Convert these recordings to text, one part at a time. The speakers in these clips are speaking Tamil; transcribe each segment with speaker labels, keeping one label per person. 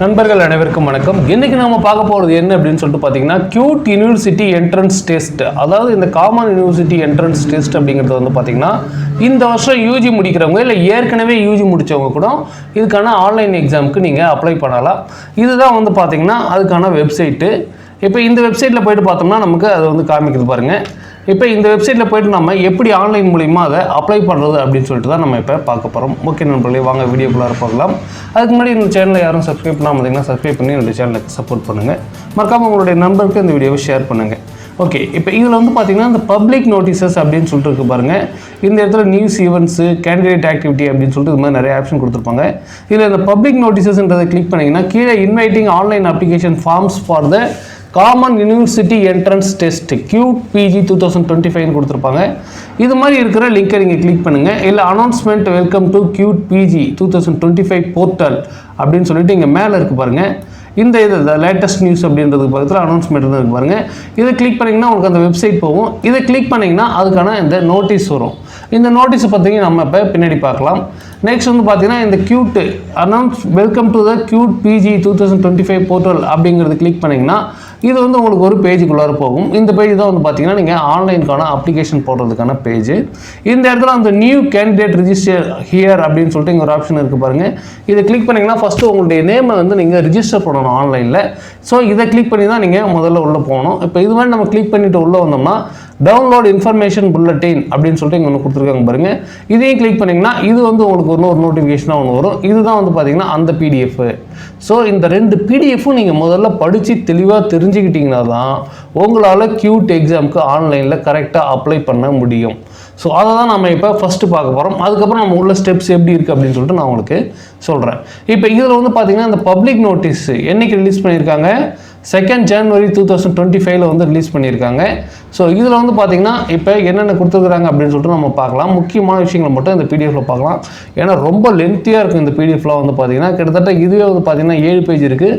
Speaker 1: நண்பர்கள் அனைவருக்கும் வணக்கம். இன்னைக்கு நாம பார்க்க போகிறது என்ன அப்படின்னு சொல்லிட்டு பார்த்தீங்கன்னா கியூட் யூனிவர்சிட்டி என்ட்ரன்ஸ் டெஸ்ட். அதாவது இந்த காமன் யூனிவர்சிட்டி என்ட்ரன்ஸ் டெஸ்ட் அப்படிங்கிறது வந்து பார்த்தீங்கன்னா இந்த வருஷம் யூஜி முடிக்கிறவங்க இல்லை ஏற்கனவே யூஜி முடித்தவங்க கூட இதுக்கான ஆன்லைன் எக்ஸாமுக்கு நீங்கள் அப்ளை பண்ணலாம். இதுதான் வந்து பார்த்தீங்கன்னா அதுக்கான வெப்சைட்டு. இப்போ இந்த வெப்சைட்டில் போய்ட்டு பார்த்தோம்னா நமக்கு அது வந்து காமிக்கிறது பாருங்கள். இப்போ இந்த வெப்சைட்டில் போய்ட்டு நம்ம எப்படி ஆன்லைன் மூலிமா அதை அப்ளை பண்ணுறது அப்படின்னு சொல்லிட்டு தான் நம்ம இப்போ பார்க்க போகிறோம். ஓகே நண்பர்களே, வாங்க வீடியோக்குள்ளார பார்க்கலாம். அதுக்கு முன்னாடி இந்த சேனலை யாரும் சப்ஸ்கிரைப் பண்ணாமல் இருந்தீங்கன்னா சப்ஸ்கிரைப் பண்ணி என்னுடைய சேனலுக்கு சப்போர்ட் பண்ணுங்கள். மறக்காமல் உங்களுடைய நண்பருக்கு இந்த வீடியோவை ஷேர் பண்ணுங்கள். ஓகே, இப்போ இதில் வந்து பார்த்தீங்கன்னா இந்த பப்ளிக் நோட்டீசஸ் அப்படின்னு சொல்லிட்டு இருக்கு பாருங்கள். இந்த இடத்துல நியூஸ் ஈவெண்ட்ஸு, கேண்டிடேட் ஆக்டிவிட்டி அப்படின்னு சொல்லிட்டு இது மாதிரி நிறைய ஆப்ஷன் கொடுத்துருப்பாங்க. இதில் இந்த பப்ளிக் நோட்டீசஸ்ன்றதை கிளிக் பண்ணிங்கன்னா கீழே inviting online application forms for the common university entrance test CUET PG 2025 கொடுத்துருப்பாங்க. இது மாதிரி இருக்கிற லிங்கை நீங்கள் கிளிக் பண்ணுங்கள். இல்லை announcement welcome to CUET PG 2025 portal அப்படின்னு சொல்லிட்டு இங்கே மேலே இருக்குது பாருங்கள். இந்த லேட்டஸ்ட் நியூஸ் அப்படின்றதுக்கு பக்கத்தில் அனௌன்ஸ்மெண்ட் இருக்குது பாருங்கள். இதை கிளிக் பண்ணிங்கன்னா உங்களுக்கு அந்த வெப்சைட் போகும். இதை கிளிக் பண்ணிங்கன்னா அதுக்கான இந்த நோட்டீஸ் வரும். இந்த நோட்டீஸை பார்த்தீங்கன்னா நம்ம இப்போ பின்னாடி பார்க்கலாம். நெக்ஸ்ட் வந்து பார்த்தீங்கன்னா இந்த CUET announce welcome to the CUET PG 2025 portal அப்படிங்கிறது கிளிக் பண்ணிங்கன்னா இது வந்து உங்களுக்கு ஒரு பேஜுக்குள்ளார போகும். இந்த பேஜ் தான் வந்து பார்த்தீங்கன்னா நீங்கள் ஆன்லைனுக்கான அப்ளிகேஷன் போடுறதுக்கான பேஜ். இந்த இடத்துல அந்த நியூ கேண்டிடேட் ரிஜிஸ்டர் ஹியர் அப்படின்னு சொல்லிட்டு இங்கே ஒரு ஆப்ஷன் இருக்குது பாருங்கள். இதை கிளிக் பண்ணிங்கன்னா ஃபஸ்ட்டு உங்களுடைய நேமை வந்து நீங்கள் ரிஜிஸ்டர் பண்ணணும் ஆன்லைனில். ஸோ இதை கிளிக் பண்ணி தான் நீங்கள் முதல்ல உள்ளே போகணும். இப்போ இது மாதிரி நம்ம கிளிக் பண்ணிவிட்டு உள்ளே வந்தோம்னா டவுன்லோட் இன்ஃபர்மேஷன் புல்லட்டின் அப்படின்னு சொல்லிட்டு இங்கே ஒன்று கொடுத்துருக்காங்க பாருங்கள். இதையும் கிளிக் பண்ணிங்கன்னா இது வந்து உங்களுக்கு ஒரு நோட்டிஃபிகேஷனாக ஒன்று வரும். இதுதான் வந்து பார்த்தீங்கன்னா அந்த பிடிஎஃப். ஸோ இந்த ரெண்டு பிடிஎஃப்பும் நீங்கள் முதல்ல படித்து தெளிவாக தெரிஞ்சுக்கிட்டிங்கன்னா தான் உங்களால் கியூட் எக்ஸாமுக்கு ஆன்லைனில் கரெக்டாக அப்ளை பண்ண முடியும். ஸோ அதை தான் நம்ம இப்போ ஃபஸ்ட்டு பார்க்க போகிறோம். அதுக்கப்புறம் நம்ம உள்ள ஸ்டெப்ஸ் எப்படி இருக்குது அப்படின்னு சொல்லிட்டு நான் உங்களுக்கு சொல்கிறேன். இப்போ இதில் வந்து பார்த்தீங்கன்னா இந்த பப்ளிக் நோட்டீஸ் என்றைக்கு ரிலீஸ் பண்ணியிருக்காங்க, 2 January 2025 வந்து ரிலீஸ் பண்ணியிருக்காங்க. ஸோ இதில் வந்து பார்த்தீங்கன்னா இப்போ என்னென்ன கொடுத்துருக்குறாங்க அப்படின்னு சொல்லிட்டு நம்ம பார்க்கலாம். முக்கியமான விஷயங்களை மட்டும் இந்த பிடிஎஃப்பில் பார்க்கலாம். ஏன்னா ரொம்ப லென்த்தியாக இருக்கும் இந்த பிடிஎஃப்லாம் வந்து பார்த்தீங்கன்னா. கிட்டத்தட்ட இதுவே வந்து பார்த்தீங்கன்னா 7 பேஜ் இருக்குது.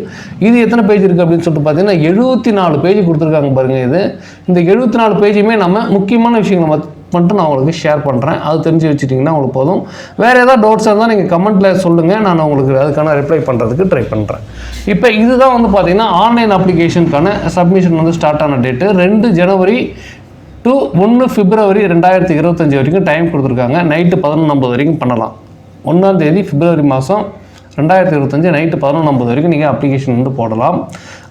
Speaker 1: இது எத்தனை பேஜ் இருக்குது அப்படின்னு சொல்லிட்டு பார்த்தீங்கன்னா 74 பேஜ் கொடுத்துருக்காங்க பாருங்கள். இந்த 74 பேஜுமே நம்ம முக்கியமான விஷயங்களை மட்டும் நான் உங்களுக்கு ஷேர் பண்ணுறேன். அது தெரிஞ்சு வச்சுட்டிங்கன்னா உங்களுக்கு போதும். வேறு ஏதாவது டவுட்ஸ் இருந்தால் நீங்கள் கமெண்ட்டில் சொல்லுங்கள். நான் உங்களுக்கு அதுக்கான ரிப்ளை பண்ணுறதுக்கு ட்ரை பண்ணுறேன். இப்போ இதுதான் வந்து பார்த்தீங்கன்னா ஆன்லைன் அப்ளிகேஷனுக்கான சப்மிஷன் வந்து ஸ்டார்ட் ஆன டேட்டு 2 January to 1 February 2025 வரைக்கும் டைம் கொடுத்துருக்காங்க. நைட்டு 11:50 வரைக்கும் பண்ணலாம். 1ஆம் தேதி February மாதம் 2025 நைட்டு 11:50 வரைக்கும் நீங்கள் அப்ளிகேஷன் வந்து போடலாம்.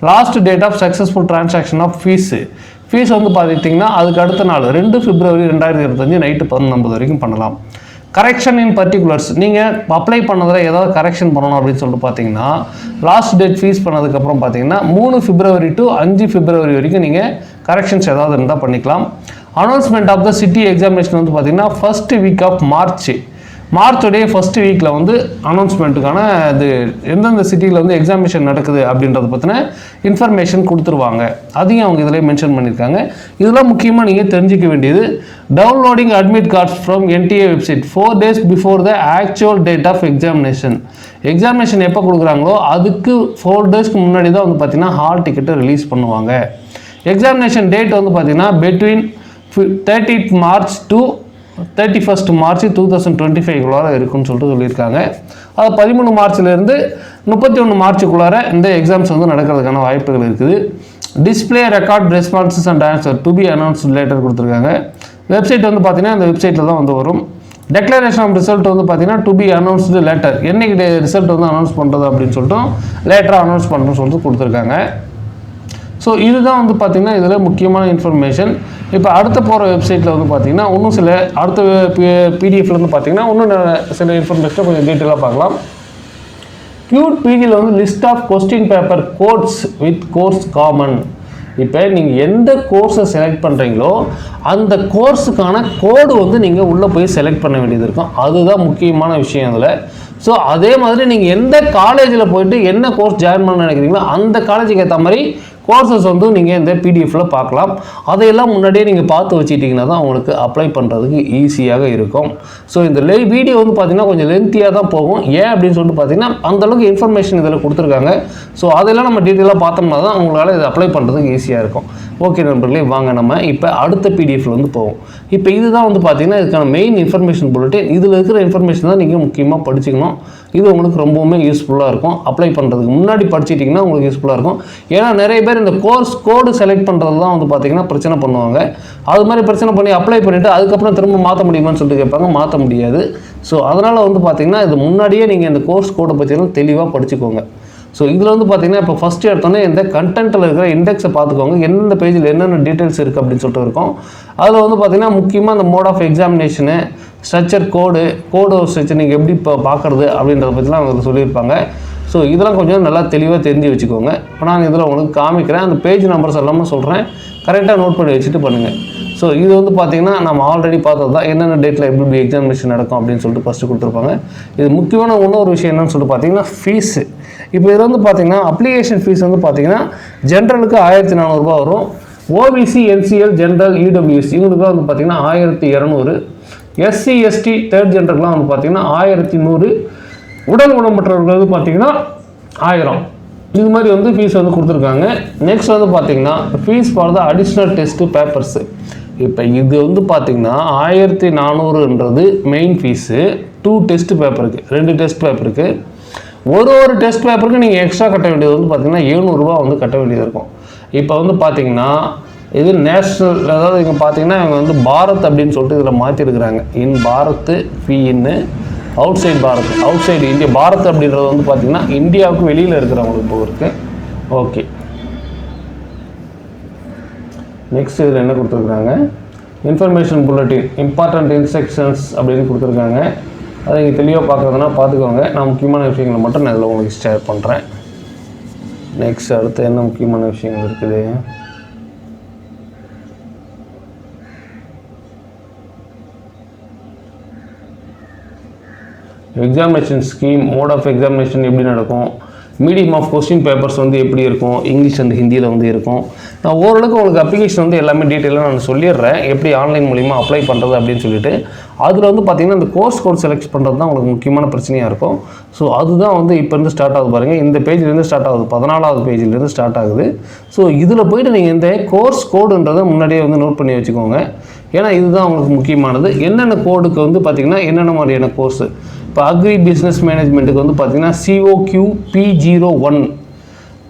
Speaker 1: Last date of successful transaction of fees வந்து பார்த்துட்டிங்கன்னா அதுக்கு அடுத்த நாள் 2 February 2025 நைட்டு 11:50 வரைக்கும் பண்ணலாம். கரெக்ஷன் இன் பர்டிகுலர்ஸ் நீங்கள் அப்ளை பண்ணதில் ஏதாவது கரெக்ஷன் பண்ணணும் அப்படின்னு சொல்லிட்டு பார்த்தீங்கன்னா லாஸ்ட் டேட் ஃபீஸ் பண்ணதுக்கப்புறம் பார்த்தீங்கன்னா 3 February to 5 February வரைக்கும் நீங்கள் கரெக்ஷன்ஸ் ஏதாவது இருந்தால் பண்ணிக்கலாம். Announcement of the city examination வந்து பார்த்தீங்கன்னா ஃபர்ஸ்ட் வீக் ஆஃப் மார்ச்சோடைய ஃபர்ஸ்ட் வீக்கில் வந்து அனௌன்ஸ்மெண்ட்டுக்கான இது எந்தெந்த சிட்டியில் வந்து எக்ஸாமினேஷன் நடக்குது அப்படின்றத பற்றின இன்ஃபர்மேஷன் கொடுத்துருவாங்க. அதையும் அவங்க இதில் மென்ஷன் பண்ணியிருக்காங்க. இதெல்லாம் முக்கியமாக நீங்கள் தெரிஞ்சிக்க வேண்டியது downloading admit cards from NTA website 4 days before the actual date of examination எப்போ கொடுக்குறாங்களோ அதுக்கு 4 daysக்கு முன்னாடி தான் வந்து பார்த்திங்கன்னா ஹால் டிக்கெட்டை ரிலீஸ் பண்ணுவாங்க. எக்ஸாமினேஷன் டேட் வந்து பார்த்திங்கன்னா between 30th March to 31st March 2025 இருக்குன்னு சொல்லிட்டு சொல்லியிருக்காங்க. அது 13 மார்ச்லேருந்து 31 மார்ச்சுக்குள்ளார இந்த எக்ஸாம்ஸ் வந்து நடக்கிறதுக்கான வாய்ப்புகள் இருக்குது. Display record responses and answer to be announced later கொடுத்துருக்காங்க. வெப்சைட் வந்து பார்த்தீங்கன்னா இந்த வெப்சைட்டில் தான் வந்து வரும். டெக்ளரேஷன் ஆஃப் ரிசல்ட் வந்து பார்த்தீங்கன்னா டு பி அனௌன்ஸ்டு லேட்டர், என்னைக்கு ரிசல்ட் வந்து அனௌன்ஸ் பண்ணுறது அப்படின்னு சொல்லிட்டு லேட்டராக அனௌன்ஸ் பண்ணுறோன்னு சொல்லிட்டு கொடுத்துருக்காங்க. ஸோ இதுதான் வந்து பார்த்திங்கன்னா இதில் முக்கியமான இன்ஃபர்மேஷன். இப்போ அடுத்த போகிற வெப்சைட்டில் வந்து பார்த்திங்கன்னா இன்னும் சில அடுத்த பிடிஎஃப்ல வந்து பார்த்திங்கன்னா இன்னும் சில இன்ஃபர்மேஷனை கொஞ்சம் டீட்டெயிலாக பார்க்கலாம். கியூட் பிஜியில் வந்து list of question paper codes with course common. இப்போ நீங்கள் எந்த கோர்ஸை செலக்ட் பண்ணுறீங்களோ அந்த கோர்ஸுக்கான கோடு வந்து நீங்கள் உள்ளே போய் செலக்ட் பண்ண வேண்டியது இருக்கும். அதுதான் முக்கியமான விஷயம் அதில். ஸோ அதே மாதிரி நீங்கள் எந்த காலேஜில் போய்ட்டு என்ன கோர்ஸ் ஜாயின் பண்ண நினைக்கிறீங்களோ அந்த காலேஜுக்கு ஏற்ற மாதிரி கோர்சஸ் வந்து நீங்கள் இந்த பிடிஎஃப்ல பார்க்கலாம். அதையெல்லாம் முன்னாடியே நீங்கள் பார்த்து வச்சுட்டிங்கன்னா தான் உங்களுக்கு அப்ளை பண்ணுறதுக்கு ஈஸியாக இருக்கும். ஸோ இந்த வீடியோ வந்து பார்த்திங்கன்னா கொஞ்சம் லென்த்தியாக தான் போகும். ஏன் அப்படின்னு சொல்லிட்டு பார்த்தீங்கன்னா அந்தளவுக்கு இன்ஃபர்மேஷன் இதில் கொடுத்துருக்காங்க. ஸோ அதெல்லாம் நம்ம டீட்டெயிலாக பார்த்தோம்னா தான் உங்களால் இதை அப்ளை பண்ணுறதுக்கு ஈஸியாக இருக்கும். ஓகே நண்பர்களே, வாங்க நம்ம இப்போ அடுத்த பிடிஎஃப்ல வந்து போவோம். இப்போ இதுதான் வந்து பார்த்தீங்கன்னா இதுக்கான மெயின் இன்ஃபர்மேஷன் புல்லட்டின். இதில் இருக்கிற இன்ஃபர்மேஷன் தான் நீங்கள் முக்கியமாக படிச்சுக்கணும். இது உங்களுக்கு ரொம்பவுமே யூஸ்ஃபுல்லாக இருக்கும். அப்ளை பண்ணுறதுக்கு முன்னாடி படிச்சிட்டிங்கன்னா உங்களுக்கு யூஸ்ஃபுல்லாக இருக்கும். ஏன்னா நிறைய பேர் இந்த கோர்ஸ் கோடு செலக்ட் பண்ணுறது தான் வந்து பார்த்தீங்கன்னா பிரச்சனை பண்ணுவாங்க. அது மாதிரி பிரச்சனை பண்ணி அப்ளை பண்ணிவிட்டு அதுக்கப்புறம் திரும்ப மாற்ற முடியுமான்னு சொல்லிட்டு கேட்பாங்க. மாற்ற முடியாது. ஸோ அதனால் வந்து பார்த்தீங்கன்னா இது முன்னாடியே நீங்கள் இந்த கோர்ஸ் கோடை பற்றியெல்லாம் தெளிவாக படிச்சுக்கோங்க. ஸோ இதில் வந்து பார்த்தீங்கன்னா இப்போ ஃபஸ்ட்டு எடுத்தோன்னே இந்த கண்டென்ட்டில் இருக்கிற இண்டெக்ஸை பார்த்துக்கோங்க. எந்தெந்த பேஜில் என்னென்ன டீட்டெயில்ஸ் இருக்குது அப்படின்னு சொல்லிட்டு இருக்கும். அதில் வந்து பார்த்தீங்கன்னா முக்கியமாக இந்த mode of examination, structure, code structure நீங்கள் எப்படி இப்போ பார்க்குறது அப்படின்றத பற்றிலாம் அவங்க சொல்லியிருப்பாங்க. ஸோ இதெல்லாம் கொஞ்சம் நல்லா தெளிவாக தெரிஞ்சு வச்சுக்கோங்க. இப்போ நான் இதில் உங்களுக்கு காமிக்கிறேன். அந்த பேஜ் நம்பர்ஸ் எல்லாமே சொல்கிறேன். கரெக்டாக நோட் பண்ணி வச்சுட்டு பண்ணுங்கள். ஸோ இது வந்து பார்த்தீங்கன்னா நம்ம ஆல்ரெடி பார்த்தது தான். என்னென்ன டேட்டில் எப்படி எக்ஸாமினேஷன் நடக்கும் அப்படின்னு சொல்லிட்டு ஃபஸ்ட்டு கொடுத்துருப்பாங்க. இது முக்கியமான இன்னொரு விஷயம் என்னன்னு சொல்லிட்டு பார்த்தீங்கன்னா ஃபீஸு. இப்போ இதில் வந்து பார்த்தீங்கன்னா அப்ளிகேஷன் ஃபீஸ் வந்து பார்த்தீங்கன்னா ஜென்ரலுக்கு 1400 ரூபா வரும். ஓபிசி, என்சிஎல், ஜென்ரல், இடபிள்யூஎஸ் இவங்களுக்குலாம் வந்து பார்த்தீங்கன்னா 1200. எஸ்சி, எஸ்டி, தேர்ட் ஜென்டருக்குலாம் வந்து பார்த்தீங்கன்னா 1100. உடல் ஊனமுற்றவர்கள் வந்து பார்த்தீங்கன்னா 1000. இது மாதிரி வந்து ஃபீஸ் வந்து கொடுத்துருக்காங்க. நெக்ஸ்ட் வந்து பார்த்தீங்கன்னா fees for the additional test papers. இப்போ இது வந்து பார்த்தீங்கன்னா 1400ன்றது மெயின் ஃபீஸு. 2 டெஸ்ட் பேப்பருக்கு, 2 டெஸ்ட் பேப்பருக்கு. ஒரு டெஸ்ட் பேப்பருக்கு நீங்கள் எக்ஸ்ட்ரா கட்ட வேண்டியது வந்து பார்த்தீங்கன்னா 700 ரூபா வந்து கட்ட வேண்டியது இருக்கும். இப்போ வந்து பார்த்தீங்கன்னா இது நேஷ்னல், அதாவது இங்கே பார்த்தீங்கன்னா இவங்க வந்து பாரத் அப்படின்னு சொல்லிட்டு இதில் மாற்றிருக்கிறாங்க. இன் Bharat fee in outside Bharat, outside India. Bharat அப்படின்றது வந்து பார்த்தீங்கன்னா இந்தியாவுக்கு வெளியில் இருக்கிறவங்களுக்கு போகிறதுக்கு. ஓகே, நெக்ஸ்ட் இதில் என்ன கொடுத்துருக்குறாங்க, இன்ஃபர்மேஷன் புல்லட்டின், இம்பார்ட்டன்ட் இன்ஸ்ட்ரக்ஷன்ஸ் அப்படின்னு கொடுத்துருக்காங்க. அதை நீங்கள் தெளிவாக பார்க்குறதுனா பார்த்துக்கோங்க. நான் முக்கியமான விஷயங்களை மட்டும் நான் இதில் உங்களுக்கு ஷேர் பண்ணுறேன். நெக்ஸ்ட் அடுத்து என்ன முக்கியமான விஷயங்கள் இருக்குது, examination scheme, mode of examination எப்படி நடக்கும், மீடியம் ஆஃப் கொஸ்டின் பேப்பர்ஸ் வந்து எப்படி இருக்கும், இங்கிலீஷ் அண்ட் ஹிந்தியில் வந்து இருக்கும். நான் ஓரளவுக்கு உங்களுக்கு அப்ளிகேஷன் வந்து எல்லாமே டீட்டெயிலாக நான் சொல்லிடுறேன், எப்படி ஆன்லைன் மூலிமா அப்ளை பண்ணுறது அப்படின்னு சொல்லிட்டு. அதில் வந்து பார்த்திங்கன்னா இந்த கோர்ஸ் கோட் செலக்ட் பண்ணுறது தான் உங்களுக்கு முக்கியமான பிரச்சனையாக இருக்கும். ஸோ அதுதான் வந்து இப்போ இருந்து ஸ்டார்ட் ஆகுது பாருங்கள். இந்த பேஜ்லேருந்து ஸ்டார்ட் ஆகுது, 14வது பேஜ்லேருந்து ஸ்டார்ட் ஆகுது. ஸோ இதில் போய்ட்டு நீங்கள் இந்த கோர்ஸ் கோடுன்றதை முன்னாடியே வந்து நோட் பண்ணி வச்சுக்கோங்க. ஏன்னா இதுதான் உங்களுக்கு முக்கியமானது. என்னென்ன கோடுக்கு வந்து பார்த்திங்கன்னா என்னென்ன மாதிரியான கோர்ஸு, இப்போ அக்ரி பிஸ்னஸ் மேனேஜ்மெண்ட்டுக்கு வந்து பார்த்திங்கன்னா COQ-P01,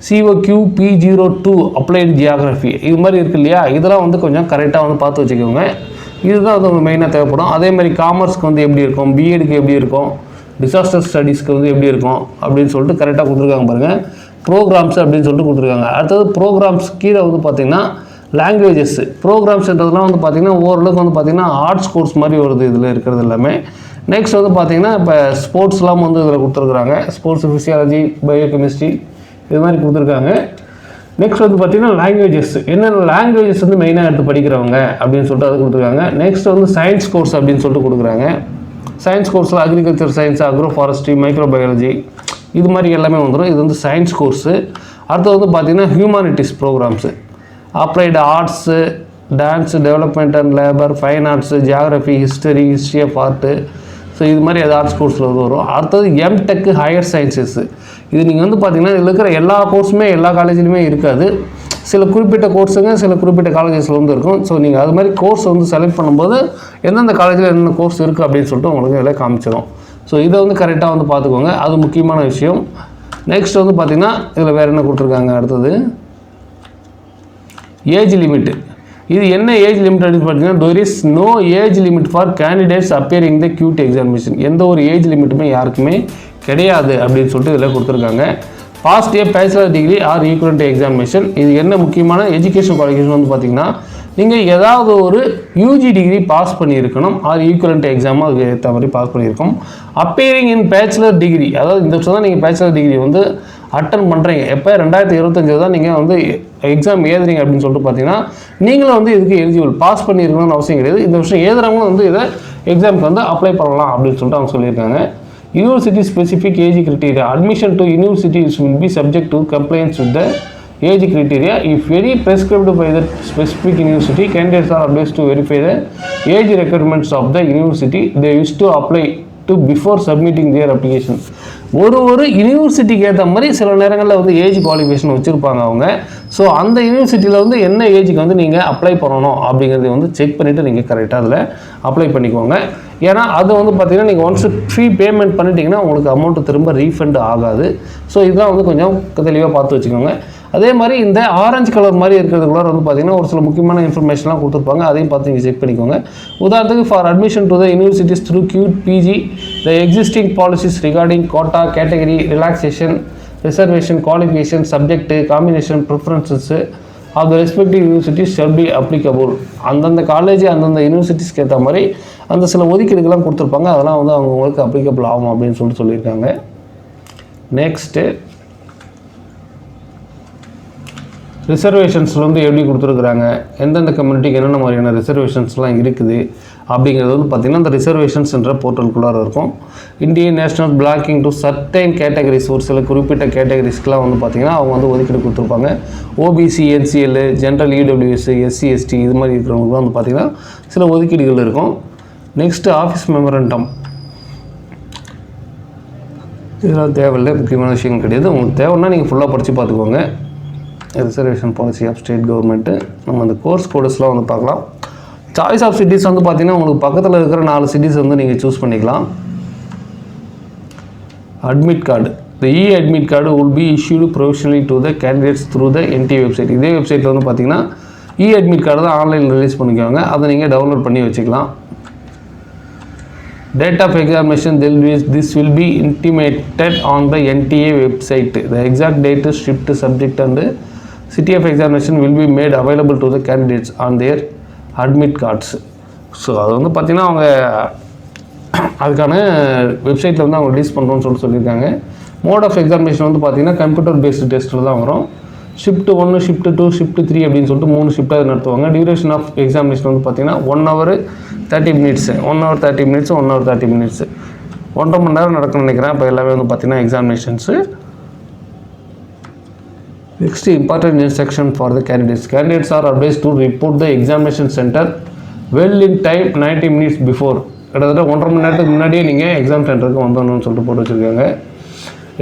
Speaker 1: COQ-P02 அப்ளைடு ஜியாகிரஃபி, இது மாதிரி இருக்குது இல்லையா. இதெல்லாம் வந்து கொஞ்சம் கரெக்டாக வந்து பார்த்து வச்சுக்கோங்க. இதுதான் வந்து உங்களுக்கு மெயினாக தேவைப்படும். அதே மாதிரி காமர்ஸ்க்கு வந்து எப்படி இருக்கும், பிஎடுக்கு எப்படி இருக்கும், டிசாஸ்டர் ஸ்டடீஸ்க்கு வந்து எப்படி இருக்கும் அப்படின்னு சொல்லிட்டு கரெக்டாக கொடுத்துருக்காங்க பாருங்கள். ப்ரோக்ராம்ஸ் அப்படின்னு சொல்லிட்டு கொடுத்துருக்காங்க. அடுத்தது ப்ரோக்ராம்ஸ் கீழே வந்து பார்த்திங்கன்னா லாங்குவேஜஸ். ப்ரோக்ராம்ஸ்ன்றதுலாம் வந்து பார்த்திங்கன்னா ஓரளவுக்கு வந்து பார்த்திங்கன்னா ஆர்ட்ஸ் கோர்ஸ் மாதிரி வருது இதில் இருக்கிறது எல்லாமே. நெக்ஸ்ட் வந்து பார்த்திங்கன்னா இப்போ ஸ்போர்ட்ஸ்லாம் வந்து இதில் கொடுத்துருக்குறாங்க. ஸ்போர்ட்ஸ், ஃபிசியாலஜி, பயோகெமிஸ்ட்ரி இது மாதிரி கொடுத்துருக்காங்க. நெக்ஸ்ட் வந்து பார்த்திங்கன்னா லாங்குவேஜஸ், என்னென்ன லாங்குவேஜஸ் வந்து மெயினாக எடுத்து படிக்கிறவங்க அப்படின்னு சொல்லிட்டு அது கொடுத்துருக்காங்க. நெக்ஸ்ட் வந்து சயின்ஸ் கோர்ஸ் அப்படின்னு சொல்லிட்டு கொடுக்குறாங்க. சயின்ஸ் கோர்ஸில் agriculture science, agro forestry, microbiology இது மாதிரி எல்லாமே வந்துடும். இது வந்து சயின்ஸ் கோர்ஸு. அடுத்து வந்து பார்த்திங்கன்னா humanities programmes, applied arts, dance, development and labour, fine arts, geography, history of art. So இது மாதிரி அது ஆர்ட்ஸ் கோர்ஸில் வந்து வரும். அடுத்தது எம்டெக் ஹையர் சயின்சஸ். இது நீங்கள் வந்து பார்த்திங்கன்னா இதில் இருக்கிற எல்லா கோர்ஸுமே எல்லா காலேஜ்லையுமே இருக்காது. சில குறிப்பிட்ட கோர்ஸுங்க சில குறிப்பிட்ட காலேஜஸில் வந்து இருக்கும். ஸோ நீங்கள் அது மாதிரி கோர்ஸ் வந்து செலக்ட் பண்ணும்போது எந்தெந்த காலேஜில் என்னென்ன கோர்ஸ் இருக்குது அப்படின்னு சொல்லிட்டு உங்களுக்கு இதில் காமிச்சிடும். ஸோ இதை வந்து கரெக்டாக வந்து பார்த்துக்கோங்க, அது முக்கியமான விஷயம். நெக்ஸ்ட் வந்து பார்த்திங்கன்னா இதில் வேறு என்ன கொடுத்துருக்காங்க, அடுத்தது ஏஜ் லிமிட்டு. இது என்ன ஏஜ் லிமிட் அப்படின்னு பார்த்தீங்கன்னா, there is no age limit for candidates appearing the QT examination. எந்த ஒரு ஏஜ் லிமிட்டுமே யாருக்குமே கிடையாது அப்படின்னு சொல்லிட்டு இதில் கொடுத்துருக்காங்க. Passed a bachelor degree or equivalent examination. இது என்ன முக்கியமான எஜுகேஷன் குவாலிஃபிகேஷன் வந்து பார்த்திங்கன்னா, நீங்கள் ஏதாவது ஒரு யூஜி டிகிரி பாஸ் பண்ணியிருக்கணும், ஆர் ஈக்குவலன்ட் எக்ஸாம் அதுக்கு ஏற்ற மாதிரி பாஸ் பண்ணியிருக்கோம். அப்பேரிங் இன் பேச்சுலர் டிகிரி, அதாவது இந்த வருஷம் தான் நீங்கள் பேச்சுலர் டிகிரி வந்து அட்டன் பண்ணுறீங்க. எப்போ 2025 தான் நீங்கள் வந்து எக்ஸாம் எழுதுறீங்க அப்படின்னு சொல்லிட்டு பார்த்தீங்கன்னா நீங்களும் வந்து இதுக்கு எலிஜிபிள், பாஸ் பண்ணியிருக்கணும்னு அவசியம் கிடையாது. இந்த வருஷம் எழுதுறவங்களும் வந்து இதை எக்ஸாமுக்கு வந்து அப்ளை பண்ணலாம் அப்படின்னு சொல்லிட்டு அவங்க சொல்லியிருக்காங்க. University specific age criteria, admission to universities will be subject to complaints with the age criteria. If any prescribed by the specific university, candidates are obliged to verify the age requirements of the university they wish to apply to before submitting their application. ஒரு யூனிவர்சிட்டிக்கு ஏற்ற மாதிரி சில நேரங்களில் வந்து ஏஜ் குவாலிஃபிகேஷன் வச்சுருப்பாங்க அவங்க. ஸோ அந்த யூனிவர்சிட்டியில் வந்து என்ன ஏஜுக்கு வந்து நீங்கள் அப்ளை பண்ணணும் அப்படிங்கிறத வந்து செக் பண்ணிவிட்டு நீங்கள் கரெக்டாக அதில் அப்ளை பண்ணிக்கோங்க. ஏன்னா அது வந்து பார்த்திங்கன்னா நீங்கள் ஒன்ஸ் ஃப்ரீ பேமெண்ட் பண்ணிட்டீங்கன்னா உங்களுக்கு அமௌண்ட்டு திரும்ப ரீஃபண்ட் ஆகாது. ஸோ இதெல்லாம் வந்து கொஞ்சம் தெளிவாக பார்த்து வச்சுக்கோங்க. அதே மாதிரி இந்த ஆரஞ்சு கலர் மாதிரி இருக்கிறதுக்குள்ள வந்து பார்த்தீங்கன்னா ஒரு சில முக்கியமான இன்ஃபர்மேஷன்லாம் கொடுத்துருப்பாங்க. அதையும் பார்த்து நீங்கள் செக் பண்ணிக்கோங்க. உதாரணத்துக்கு for admission to the universities through QUT PG the existing policies regarding quota category relaxation reservation qualification subject combination preferences of the respective universities shall be applicable. அந்தந்த காலேஜ் அந்தந்த யூனிவர்சிட்டிஸ்க்கு ஏற்ற மாதிரி அந்த சில ஒதுக்கீடுகள்லாம் கொடுத்துருப்பாங்க. அதெல்லாம் வந்து அவங்களுக்கு அப்ளிகபிள் ஆகும் அப்படின்னு சொல்லியிருக்காங்க. நெக்ஸ்ட்டு ரிசர்வேஷன்ஸில் வந்து எப்படி கொடுத்துருக்குறாங்க, எந்தெந்த கம்யூனிட்டிக்கு என்னென்ன மாதிரியான ரிசர்வேஷன்ஸ்லாம் இருக்குது அப்படிங்கிறது வந்து பார்த்திங்கன்னா இந்த ரிசர்வேஷன்ஸ்ன்ற போர்ட்டலுக்குள்ளார இருக்கும். Indian national blocking to certain categories, ஒரு சில குறிப்பிட்ட கேட்டகரிஸ்க்கெலாம் வந்து பார்த்திங்கன்னா அவங்க வந்து ஒதுக்கீடு கொடுத்துருப்பாங்க. OBC NCL general EWS SC ST இது மாதிரி இருக்கிறவங்களுக்கு வந்து பார்த்திங்கன்னா சில ஒதுக்கீடுகள் இருக்கும். நெக்ஸ்ட்டு ஆஃபீஸ் மெமரண்டம், இதெல்லாம் தேவையில்லை, முக்கியமான விஷயங்கள் கிடையாது. உங்களுக்கு தேவைன்னா நீங்கள் ஃபுல்லாக படித்து பார்த்துக்கோங்க. Reservation policy of state government. நம்ம அந்த கோர்ஸ் கோடஸ்லாம் வந்து பார்க்கலாம். சாய்ஸ் ஆஃப் சிட்டிஸ் வந்து பார்த்திங்கன்னா உங்களுக்கு பக்கத்தில் இருக்கிற 4 சிட்டிஸ் வந்து நீங்கள் சூஸ் பண்ணிக்கலாம். Admit card, the admit card will be issued provisionally to the candidates through the NTA website. இதே வெப்சைட்டில் வந்து பார்த்திங்கன்னா அட்மிட் கார்டு தான் ஆன்லைனில் ரிலீஸ் பண்ணிக்கோங்க. அதை நீங்கள் டவுன்லோட் பண்ணி வச்சுக்கலாம். Date of examination, this will be intimated on the NTA website. The exact date, shift, subject and city of examination will be made available to the candidates on their admit cards. So அது வந்து பார்த்திங்கன்னா அவங்க அதுக்கான வெப்சைட்டில் வந்து அவங்க ரிலீஸ் பண்ணுறோன்னு சொல்லியிருக்காங்க. மோட் ஆஃப் எக்ஸாமினேஷன் வந்து பார்த்திங்கன்னா கம்ப்யூட்டர் பேஸ்டு டெஸ்ட்டில் தான் வரும். ஷிஃப்ட் 1, ஷிஃப்ட் 2, ஷிஃப்ட் 3 அப்படின்னு சொல்லிட்டு 3 ஷிஃப்ட்டாக நடத்துவாங்க. டியூரேஷன் ஆஃப் எக்ஸாமினேஷன் வந்து பார்த்திங்கன்னா 1 hour 30 minutes, 1 hour 30 minutes, 1 hour 30 minutes, 1.5 மணி நேரம் நடக்கும்னு நினைக்கிறேன். இப்போ எல்லாமே வந்து பார்த்திங்கன்னா examinations. Next important instruction for the candidates R advice to report the examination centre well in time 90 minutes before. கிட்டத்தட்ட 1.5 மணி நேரத்துக்கு முன்னாடியே நீங்கள் எக்ஸாம் சென்டருக்கு வந்துடணும்னு சொல்லிட்டு போட்டு வச்சுருக்காங்க.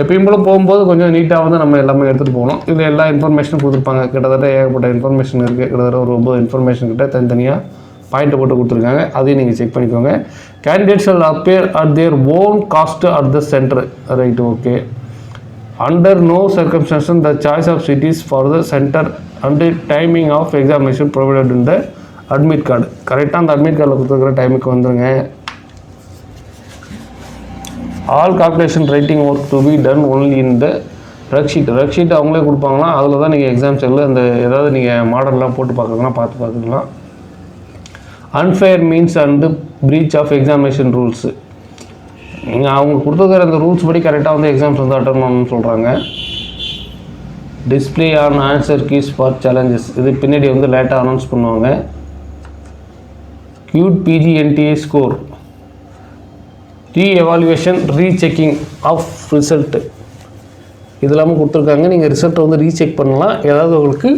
Speaker 1: எப்பயும் போல் போகும்போது கொஞ்சம் நீட்டாக வந்து நம்ம எல்லாமே எடுத்துகிட்டு போகணும். இதில் எல்லா இன்ஃபர்மேஷனும் கொடுத்துருப்பாங்க. கிட்டத்தட்ட ஏகப்பட்ட இன்ஃபர்மேஷன் இருக்குது. கிட்டத்தட்ட ஒரு 9 இன்ஃபர்மேஷன் கிட்ட தனித்தனியாக பாயிண்ட்டை போட்டு கொடுத்துருக்காங்க. அதையும் நீங்கள் செக் பண்ணிக்கோங்க. Candidates will appear at their own cost at the centre. Right, okay. Under no circumstances the choice of cities for the centre and timing of examination provided in the admit card. கரெக்டாக அந்த அட்மிட் கார்டில் கொடுத்துருக்கிற டைமுக்கு வந்துடுங்க. All calculation writing work to be done only in the worksheet அவங்களே கொடுப்பாங்களாம். அதில் தான் நீங்கள் எக்ஸாம் செல்லில் அந்த ஏதாவது நீங்கள் மாடல்லாம் போட்டு பார்க்குறதுனா பார்த்துக்கலாம். Unfair means and breach of examination rules, நீங்கள் அவங்க கொடுத்துருக்கிற அந்த ரூல்ஸ் படி கரெக்டாக வந்து எக்ஸாம்ஸ் வந்து அட்டன் பண்ணணும்னு சொல்கிறாங்க. Display on answer keys for challenges, இது பின்னாடி வந்து லேட்டாக அனௌன்ஸ் பண்ணுவாங்க. QUT PG NTA score, reevaluation rechecking of result, இது எல்லாமே கொடுத்துருக்காங்க. நீங்கள் ரிசல்ட்டை வந்து ரீசெக் பண்ணலாம். ஏதாவது உங்களுக்கு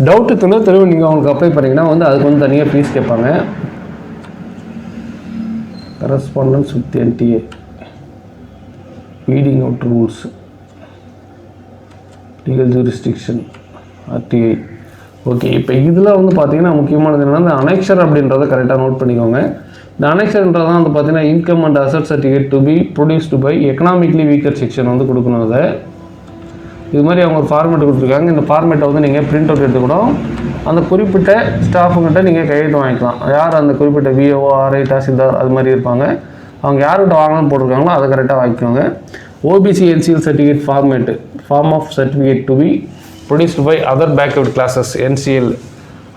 Speaker 1: டவுட்டு திரும்ப நீங்கள் அவங்களுக்கு அப்ளை பண்ணிங்கன்னா வந்து அதுக்கு வந்து தனியாக ஃபீஸ் கேட்பாங்க. Correspondence with NTA, reading out rules, legal jurisdiction, RTI. Okay, இப்போ இதில் வந்து பார்த்தீங்கன்னா முக்கியமானது என்னென்னா இந்த அனெக்சர் அப்படின்றத கரெக்டாக நோட் பண்ணிக்கோங்க. இந்த அனெக்சர்ன்றதான் வந்து பார்த்தீங்கன்னா income and asset certificate to be produced by economically weaker section வந்து கொடுக்கணும். அதை இது மாதிரி அவங்க ஒரு ஃபார்மேட் கொடுத்துருக்காங்க. இந்த ஃபார்மேட்டை வந்து நீங்கள் பிரிண்ட் அவுட் எடுத்துக்கூடும் அந்த குறிப்பிட்ட ஸ்டாஃபுங்கிட்ட நீங்கள் கையெழுத்து வாங்கிக்கலாம். யார் அந்த குறிப்பிட்ட VO, RI, தாசில்தார் அது மாதிரி இருப்பாங்க. அவங்க யார்கிட்ட வாங்கணும்னு போட்டிருக்காங்களோ அதை கரெக்டாக வாங்கிக்கோங்க. OBC NCL certificate format, form of certificate to be produced by other backward classes NCL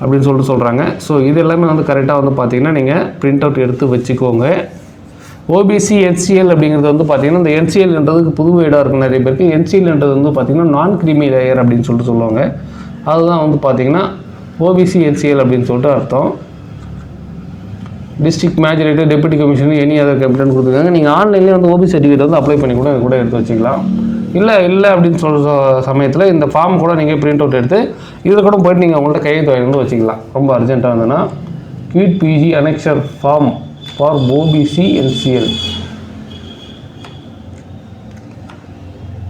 Speaker 1: அப்படின்னு சொல்கிறாங்க. ஸோ இது எல்லாமே வந்து கரெக்டாக வந்து பார்த்திங்கன்னா நீங்கள் பிரிண்ட் அவுட் எடுத்து வச்சுக்கோங்க. OBC NCL அப்படிங்கிறது வந்து பார்த்திங்கன்னா இந்த NCLன்றதுக்கு புது வேர்டாக இருக்கும் நிறைய பேருக்கு. NCLன்றது வந்து பார்த்திங்கன்னா நான் கிரீமி லேயர் அப்படின்னு சொல்லுவாங்க. அதுதான் வந்து பார்த்திங்கன்னா OBC NCL அப்படின்னு சொல்லிட்டு அர்த்தம். District magistrate, deputy commissioner, any other Capitan கொடுத்துருக்காங்க. நீங்கள் ஆன்லைன்லேயே வந்து OBC சர்டிஃபிகேட் வந்து அப்ளை பண்ணி கூட எடுத்து வச்சுக்கலாம். இல்லை அப்படின்னு சொல்கிற சமயத்தில் இந்த ஃபார்ம் கூட நீங்கள் பிரிண்ட் அவுட் எடுத்து இதில் கூட போய்ட்டு நீங்கள் அவங்கள்ட்ட கையெழுத்து வாங்கி வச்சுக்கலாம். ரொம்ப அர்ஜென்ட்டாக இருந்ததுன்னா QUT PG annexure form for OBC NCL.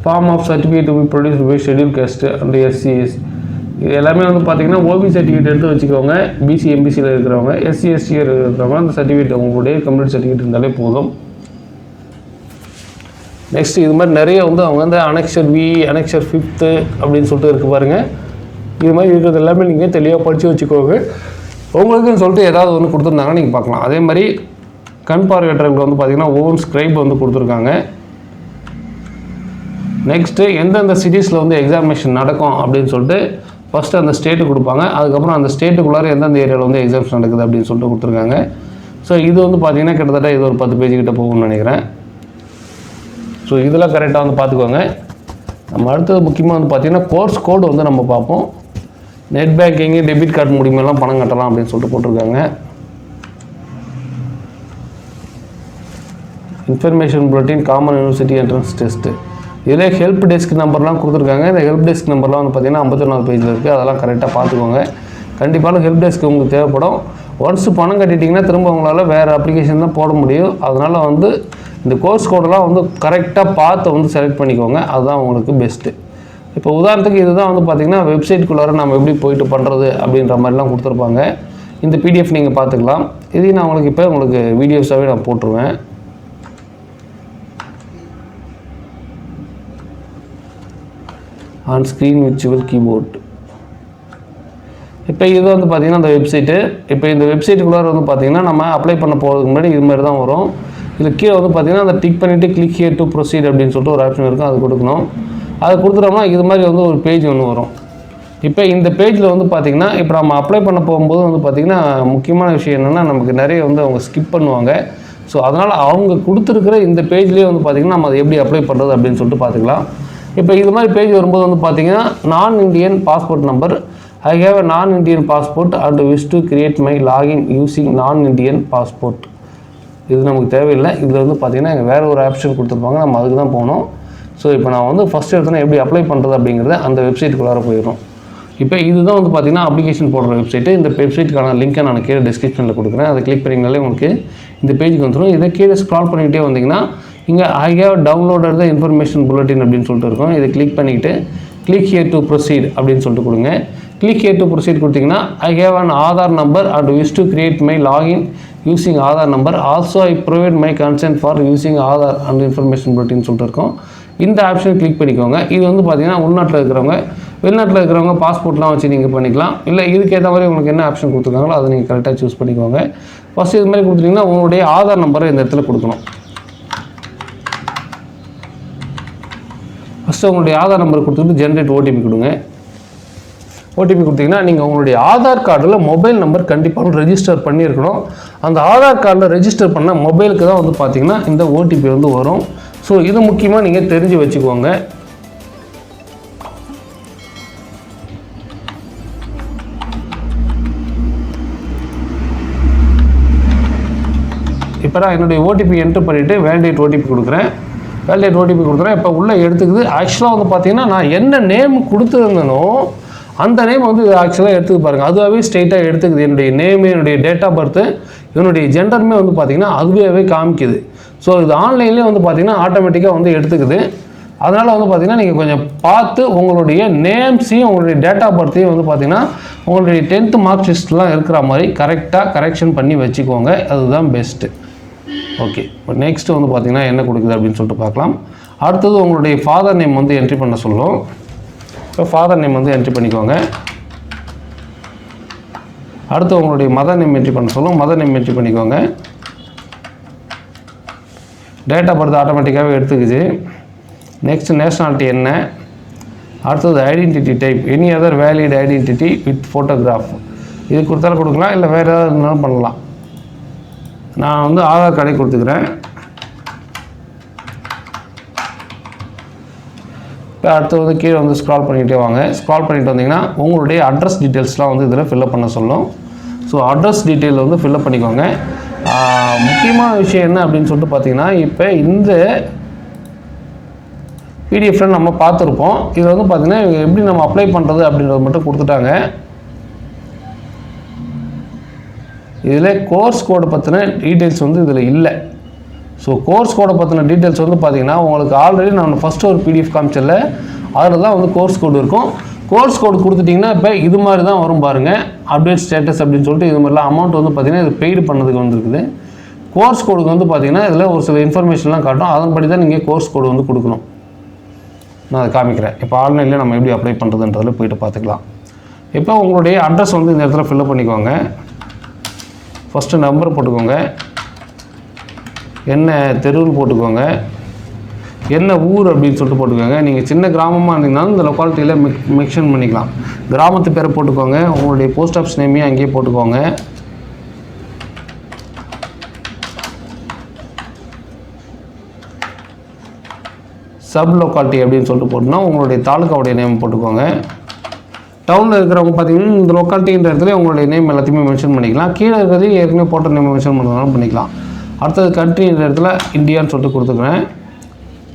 Speaker 1: Form of certificate to be produced by schedule caste and எஸ்சிஎஸ். இது எல்லாமே வந்து பார்த்தீங்கன்னா ஓபி சர்டிஃபிகேட் எடுத்து வச்சுக்கோங்க. பிசி எம்பிசியில் இருக்கிறவங்க, எஸ்சி எஸ்டியில் இருக்கிறவங்க அந்த சர்டிஃபிகேட் உங்களுடைய கம்ப்ளீட் சர்டிஃபிகேட் இருந்தாலே போதும். நெக்ஸ்ட் இது மாதிரி நிறைய வந்து அவங்க வந்து அனெக்சர் வி, அனெக்சர் 5th அப்படின்னு சொல்லிட்டு இருக்குது பாருங்கள். இது மாதிரி இருக்கிறது எல்லாமே நீங்கள் தெளிவாக படித்து வச்சுக்கோங்க. உங்களுக்குன்னு சொல்லிட்டு ஏதாவது ஒன்று கொடுத்துருந்தாங்கன்னா நீங்கள் பார்க்கலாம். அதே மாதிரி கண் பார்வையற்றவங்களுக்கு வந்து பார்த்திங்கன்னா ஓன் ஸ்க்ரைப் வந்து கொடுத்துருக்காங்க. நெக்ஸ்ட்டு எந்தெந்த சிட்டிஸில் வந்து எக்ஸாமினேஷன் நடக்கும் அப்படின்னு சொல்லிட்டு ஃபஸ்ட்டு அந்த ஸ்டேட்டு கொடுப்பாங்க. அதுக்கப்புறம் அந்த ஸ்டேட்டுக்குள்ளார எந்தெந்த ஏரியாவில் வந்து எக்ஸாம்ஸ் நடக்குது அப்படின்னு சொல்லிட்டு கொடுத்துருக்காங்க. ஸோ இது வந்து பார்த்திங்கன்னா கிட்டத்தட்ட இது ஒரு 10 பேஜ் கிட்ட போகும்னு நினைக்கிறேன். ஸோ இதெல்லாம் கரெக்டாக வந்து பார்த்துக்கோங்க. நம்ம அடுத்தது முக்கியமாக வந்து பார்த்திங்கன்னா கோர்ஸ் கோடு வந்து நம்ம பார்ப்போம். நெட் பேங்கிங்கு, டெபிட் கார்டு மூலியமெல்லாம் பணம் கட்டலாம் அப்படின்னு சொல்லிட்டு போட்டிருக்காங்க. Information bulletin common university entrance test. இதில் ஹெல்ப் டெஸ்க் நம்பர்லாம் கொடுத்துருக்காங்க. இந்த ஹெல்ப் டெஸ்க் நம்பர்லாம் வந்து பார்த்திங்கன்னா 51வது பேஜில் இருக்குது. அதெல்லாம் கரெக்டாக பார்த்துக்கோங்க. கண்டிப்பாக ஹெல்ப் டெஸ்க் உங்களுக்கு தேவைப்படும். ஒன்ஸ் பணம் கட்டிட்டிங்கன்னா திரும்ப உங்களால் வேறு அப்ளிகேஷன் தான் போட முடியும். அதனால் வந்து இந்த கோர்ஸ் கோடெல்லாம் வந்து கரெக்டாக பார்த்து வந்து செலக்ட் பண்ணிக்கோங்க. அதுதான் உங்களுக்கு பெஸ்ட்டு. இப்போ உதாரணத்துக்கு இதுதான் வந்து பார்த்திங்கன்னா வெப்சைட்குள்ளார நம்ம எப்படி போயிட்டு பண்ணுறது அப்படின்ற மாதிரிலாம் கொடுத்துருப்பாங்க. இந்த பிடிஎஃப் நீங்கள் பார்த்துக்கலாம். இதையும் நான் உங்களுக்கு வீடியோஸாகவே நான் போட்டுருவேன். On screen virtual keyboard. இப்போ இது வந்து பார்த்திங்கன்னா அந்த வெப்சைட்டு. இப்போ இந்த வெப்சைட்டுக்குள்ளார வந்து பார்த்திங்கன்னா நம்ம அப்ளை பண்ண போகிறதுக்கு முன்னாடி இது மாதிரி தான் வரும். இதில் கீழே வந்து பார்த்திங்கன்னா அந்த டிக் பண்ணிவிட்டு கிளிக் ஹியர் டு ப்ரொசீட் அப்படின்னு சொல்லிட்டு ஒரு ஆப்ஷன் இருக்கும். அது கொடுக்கணும். அது கொடுத்துட்டோம்னா இது மாதிரி வந்து ஒரு பேஜ் ஒன்று வரும். இப்போ இந்த பேஜில் வந்து பார்த்திங்கன்னா இப்போ நம்ம அப்ளை பண்ண போகும்போது வந்து பார்த்திங்கன்னா முக்கியமான விஷயம் என்னென்னா நமக்கு நிறைய வந்து அவங்க ஸ்கிப் பண்ணுவாங்க. ஸோ அதனால் அவங்க கொடுத்துருக்கிற இந்த பேஜ்லேயே வந்து பார்த்திங்கன்னா நம்ம அதை எப்படி அப்ளை பண்ணுறது அப்படின்னு சொல்லிட்டு பார்த்துக்கலாம். இப்போ இது மாதிரி பேஜ் வரும்போது வந்து பார்த்திங்கன்னா நான் Indian passport number, I have a நான் Indian passport and wish to create my login using நான் இண்டியன் பாஸ்போர்ட். இது நமக்கு தேவையில்லை. இதில் வந்து பார்த்திங்கன்னா வேறு ஒரு ஆப்ஷன் கொடுத்துருப்பாங்க. நம்ம அதுக்கு தான் போகணும். ஸோ இப்போ நான் வந்து ஃபஸ்ட்டு எடுத்தோன்னா எப்படி அப்ளை பண்ணுறது அப்படிங்கிறத அந்த வெப்சைட்டுக்குள்ளார போயிடும். இப்போ இதுதான் வந்து பார்த்திங்கன்னா அப்ளிகேஷன் போடுற வெப்சைட்டு. இந்த வெப்சைட்டுக்கான லிங்க்கை நான் கீழே டிஸ்கிரிப்ஷனில் கொடுக்குறேன். அதை கிளிக் பண்ணிங்கனாலே உங்களுக்கு இந்த பேஜுக்கு வந்துடும். இதை கீழே ஸ்க்ரால் பண்ணிக்கிட்டே வந்தீங்கன்னா இங்கே I have downloaded the information bulletin அப்படின்னு சொல்லிட்டு இருக்கும். இதை கிளிக் பண்ணிக்கிட்டு கிளிக் ஹியர் டு ப்ரொசீட் அப்படின்னு சொல்லிட்டு கொடுங்க. கிளிக் ஹியர் டு ப்ரொசீட் கொடுத்தீங்கன்னா I have an Aadhaar number and wish to create my login using Aadhaar number, also I provide my consent for using Aadhaar and information புல்லட்டின்னு சொல்லிட்டு இருக்கோம். இந்த ஆப்ஷன் கிளிக் பண்ணிக்கோங்க. இது வந்து பார்த்திங்கன்னா உள்நாட்டில் இருக்கிறவங்க, வெளிநாட்டில் இருக்கிறவங்க பாஸ்போர்ட்லாம் வச்சு நீங்கள் பண்ணிக்கலாம். இல்லை இதுக்கேற்ற மாதிரி உங்களுக்கு என்ன ஆப்ஷன் கொடுத்துருக்காங்களோ அதை நீங்கள் கரெக்டாக சூஸ் பண்ணிக்கோங்க. ஃபஸ்ட்டு இது மாதிரி கொடுத்துட்டிங்கன்னா உங்களுடைய ஆதார் நம்பரை இந்த இடத்துல கொடுக்கணும். ஃபஸ்ட்டு உங்களுடைய ஆதார் நம்பர் கொடுத்துட்டு ஜென்ரேட் ஓடிபி கொடுங்க. ஓடிபி கொடுத்தீங்கன்னா நீங்கள் உங்களுடைய ஆதார் கார்டில் மொபைல் நம்பர் கண்டிப்பாக ரெஜிஸ்டர் பண்ணியிருக்கணும். அந்த ஆதார் கார்டில் ரெஜிஸ்டர் பண்ண மொபைலுக்கு தான் வந்து பார்த்திங்கன்னா இந்த ஓடிபி வந்து வரும். ஸோ இது முக்கியமாக நீங்கள் தெரிஞ்சு வச்சுக்கோங்க. இப்போ நான் என்னுடைய ஓடிபி என்ட்ரு பண்ணிவிட்டு வேலிடேட் ஓடிபி கொடுக்குறேன். வேலிடேட் ஓடிபி கொடுக்குறேன். இப்போ உள்ளே எடுத்துக்குது. ஆக்சுவலாக வந்து பார்த்திங்கன்னா நான் என்ன நேம் கொடுத்துருந்தனோ அந்த நேம் வந்து ஆக்சுவலாக எடுத்துக்க பாருங்கள். அதுவாகவே ஸ்ட்ரெயிட்டாக எடுத்துக்குது. என்னுடைய நேமு, என்னுடைய டேட் ஆஃப் பர்த்து, என்னுடைய ஜெண்டருமே வந்து பார்த்திங்கன்னா அதுவே காமிக்குது. ஸோ இது ஆன்லைன்லேயே வந்து பார்த்திங்கன்னா ஆட்டோமேட்டிக்காக வந்து எடுத்துக்குது. அதனால் வந்து பார்த்திங்கன்னா நீங்கள் கொஞ்சம் பார்த்து உங்களுடைய நேம்ஸையும் உங்களுடைய டேட் ஆஃப் பர்த்தையும் வந்து பார்த்திங்கன்னா உங்களுடைய 10th மார்க் லிஸ்ட்லாம் இருக்கிற மாதிரி கரெக்டாக கரெக்ஷன் பண்ணி வச்சுக்கோங்க. அதுதான் பெஸ்ட்டு. ஓகே, இப்போ நெக்ஸ்ட்டு வந்து பார்த்திங்கன்னா என்ன கொடுக்குது அப்படின்னு சொல்லிட்டு பார்க்கலாம். அடுத்தது உங்களுடைய ஃபாதர் நேம் வந்து என்ட்ரி பண்ண சொல்லும். இப்போ ஃபாதர் நேம் வந்து என்ட்ரி பண்ணிக்கோங்க. அடுத்து உங்களுடைய மதர் நேம் என்ட்ரி பண்ண சொல்லும். மதர் நேம் என்ட்ரி பண்ணிக்கோங்க. டேட் ஆஃப் பர்த் ஆட்டோமேட்டிக்காகவே எடுத்துக்குது. நெக்ஸ்ட் நேஷ்னாலிட்டி என்ன, அடுத்தது identity type, any other valid identity with photograph. இது கொடுத்தாலும் கொடுக்கலாம், இல்லை வேறு ஏதாவது இருந்தாலும் பண்ணலாம். நான் வந்து ஆதார் கார்டை கொடுத்துக்கிறேன். இப்போ அடுத்து வந்து கீழே வந்து ஸ்க்ரால் பண்ணிகிட்டே வாங்க. ஸ்க்ரால் பண்ணிட்டு வந்தீங்கன்னா உங்களுடைய அட்ரஸ் டீட்டெயில்ஸ்லாம் வந்து இதில் ஃபில்அப் பண்ண சொல்லும். ஸோ அட்ரஸ் டீட்டெயில் வந்து ஃபில்அப் பண்ணிக்கோங்க. முக்கியமான விஷயம் என்ன அப்படின்னு சொல்லிட்டு பார்த்தீங்கன்னா, இப்போ இந்த பிடிஎஃப்ல நம்ம பார்த்துருப்போம். இது வந்து பார்த்திங்கன்னா எப்படி நம்ம அப்ளை பண்ணுறது அப்படின்றது மட்டும் கொடுத்துட்டாங்க. இதில் கோர்ஸ் கோடை பற்றின டீட்டெயில்ஸ் வந்து இதில் இல்லை. ஸோ கோர்ஸ் கோடை பற்றின டீட்டெயில்ஸ் வந்து பார்த்தீங்கன்னா உங்களுக்கு ஆல்ரெடி நான் ஃபஸ்ட்டு ஒரு PDF காமிச்சல அதில் தான் வந்து கோர்ஸ் கோடு இருக்கும். கோர்ஸ் கோடு கொடுத்துட்டிங்கன்னா இப்போ இது மாதிரி தான் வரும் பாருங்கள், அப்டேட் ஸ்டேட்டஸ் அப்படின்னு சொல்லிட்டு இது மாதிரிலாம் அமௌண்ட் வந்து பார்த்திங்கன்னா இது பெய்டு பண்ணதுக்கு வந்துருக்குது. கோர்ஸ் கோடுக்கு வந்து பார்த்திங்கன்னா இதில் ஒரு சில இன்ஃபர்மேஷன்லாம் காட்டும், அதன்படி தான் நீங்கள் கோர்ஸ் கோடு வந்து கொடுக்கணும். நான் அதை காமிக்கிறேன். இப்போ ஆன்லைனில் நம்ம எப்படி அப்ளை பண்ணுறதுன்றதில் போய்ட்டு பார்த்துக்கலாம். இப்போ உங்களுடைய அட்ரஸ் வந்து இந்த இடத்துல ஃபில்அப் பண்ணிக்கோங்க. ஃபஸ்ட்டு நம்பர் போட்டுக்கோங்க, என்ன தெருவுன்னு போட்டுக்கோங்க, என்ன ஊர் அப்படின்னு சொல்லிட்டு போட்டுக்கோங்க. நீங்கள் சின்ன கிராமமாக இருந்தீங்கனாலும் இந்த லொக்காலிட்டியில் மென்ஷன் பண்ணிக்கலாம். கிராமத்து பேரை போட்டுக்கோங்க, உங்களுடைய போஸ்ட் ஆஃபீஸ் நேமையும் அங்கேயே போட்டுக்கோங்க. சப் லொக்காலிட்டி அப்படின்னு சொல்லிட்டு போட்டுனா உங்களுடைய தாலுக்காவுடைய நேம் போட்டுக்கோங்க. டவுனில் இருக்கிறவங்க பார்த்தீங்கன்னா இந்த லொக்காலிட்டின்ற இடத்துல உங்களுடைய நேம் எல்லாத்தையுமே மென்ஷன் பண்ணிக்கலாம். கீழே இருக்கிறது ஏற்கனவே போட்ட நேம் மென்ஷன் பண்ணுறதுனாலும் பண்ணிக்கலாம். அடுத்தது கண்ட்ரின்ற இடத்துல இந்தியான்னு சொல்லிட்டு கொடுத்துக்கிறேன்.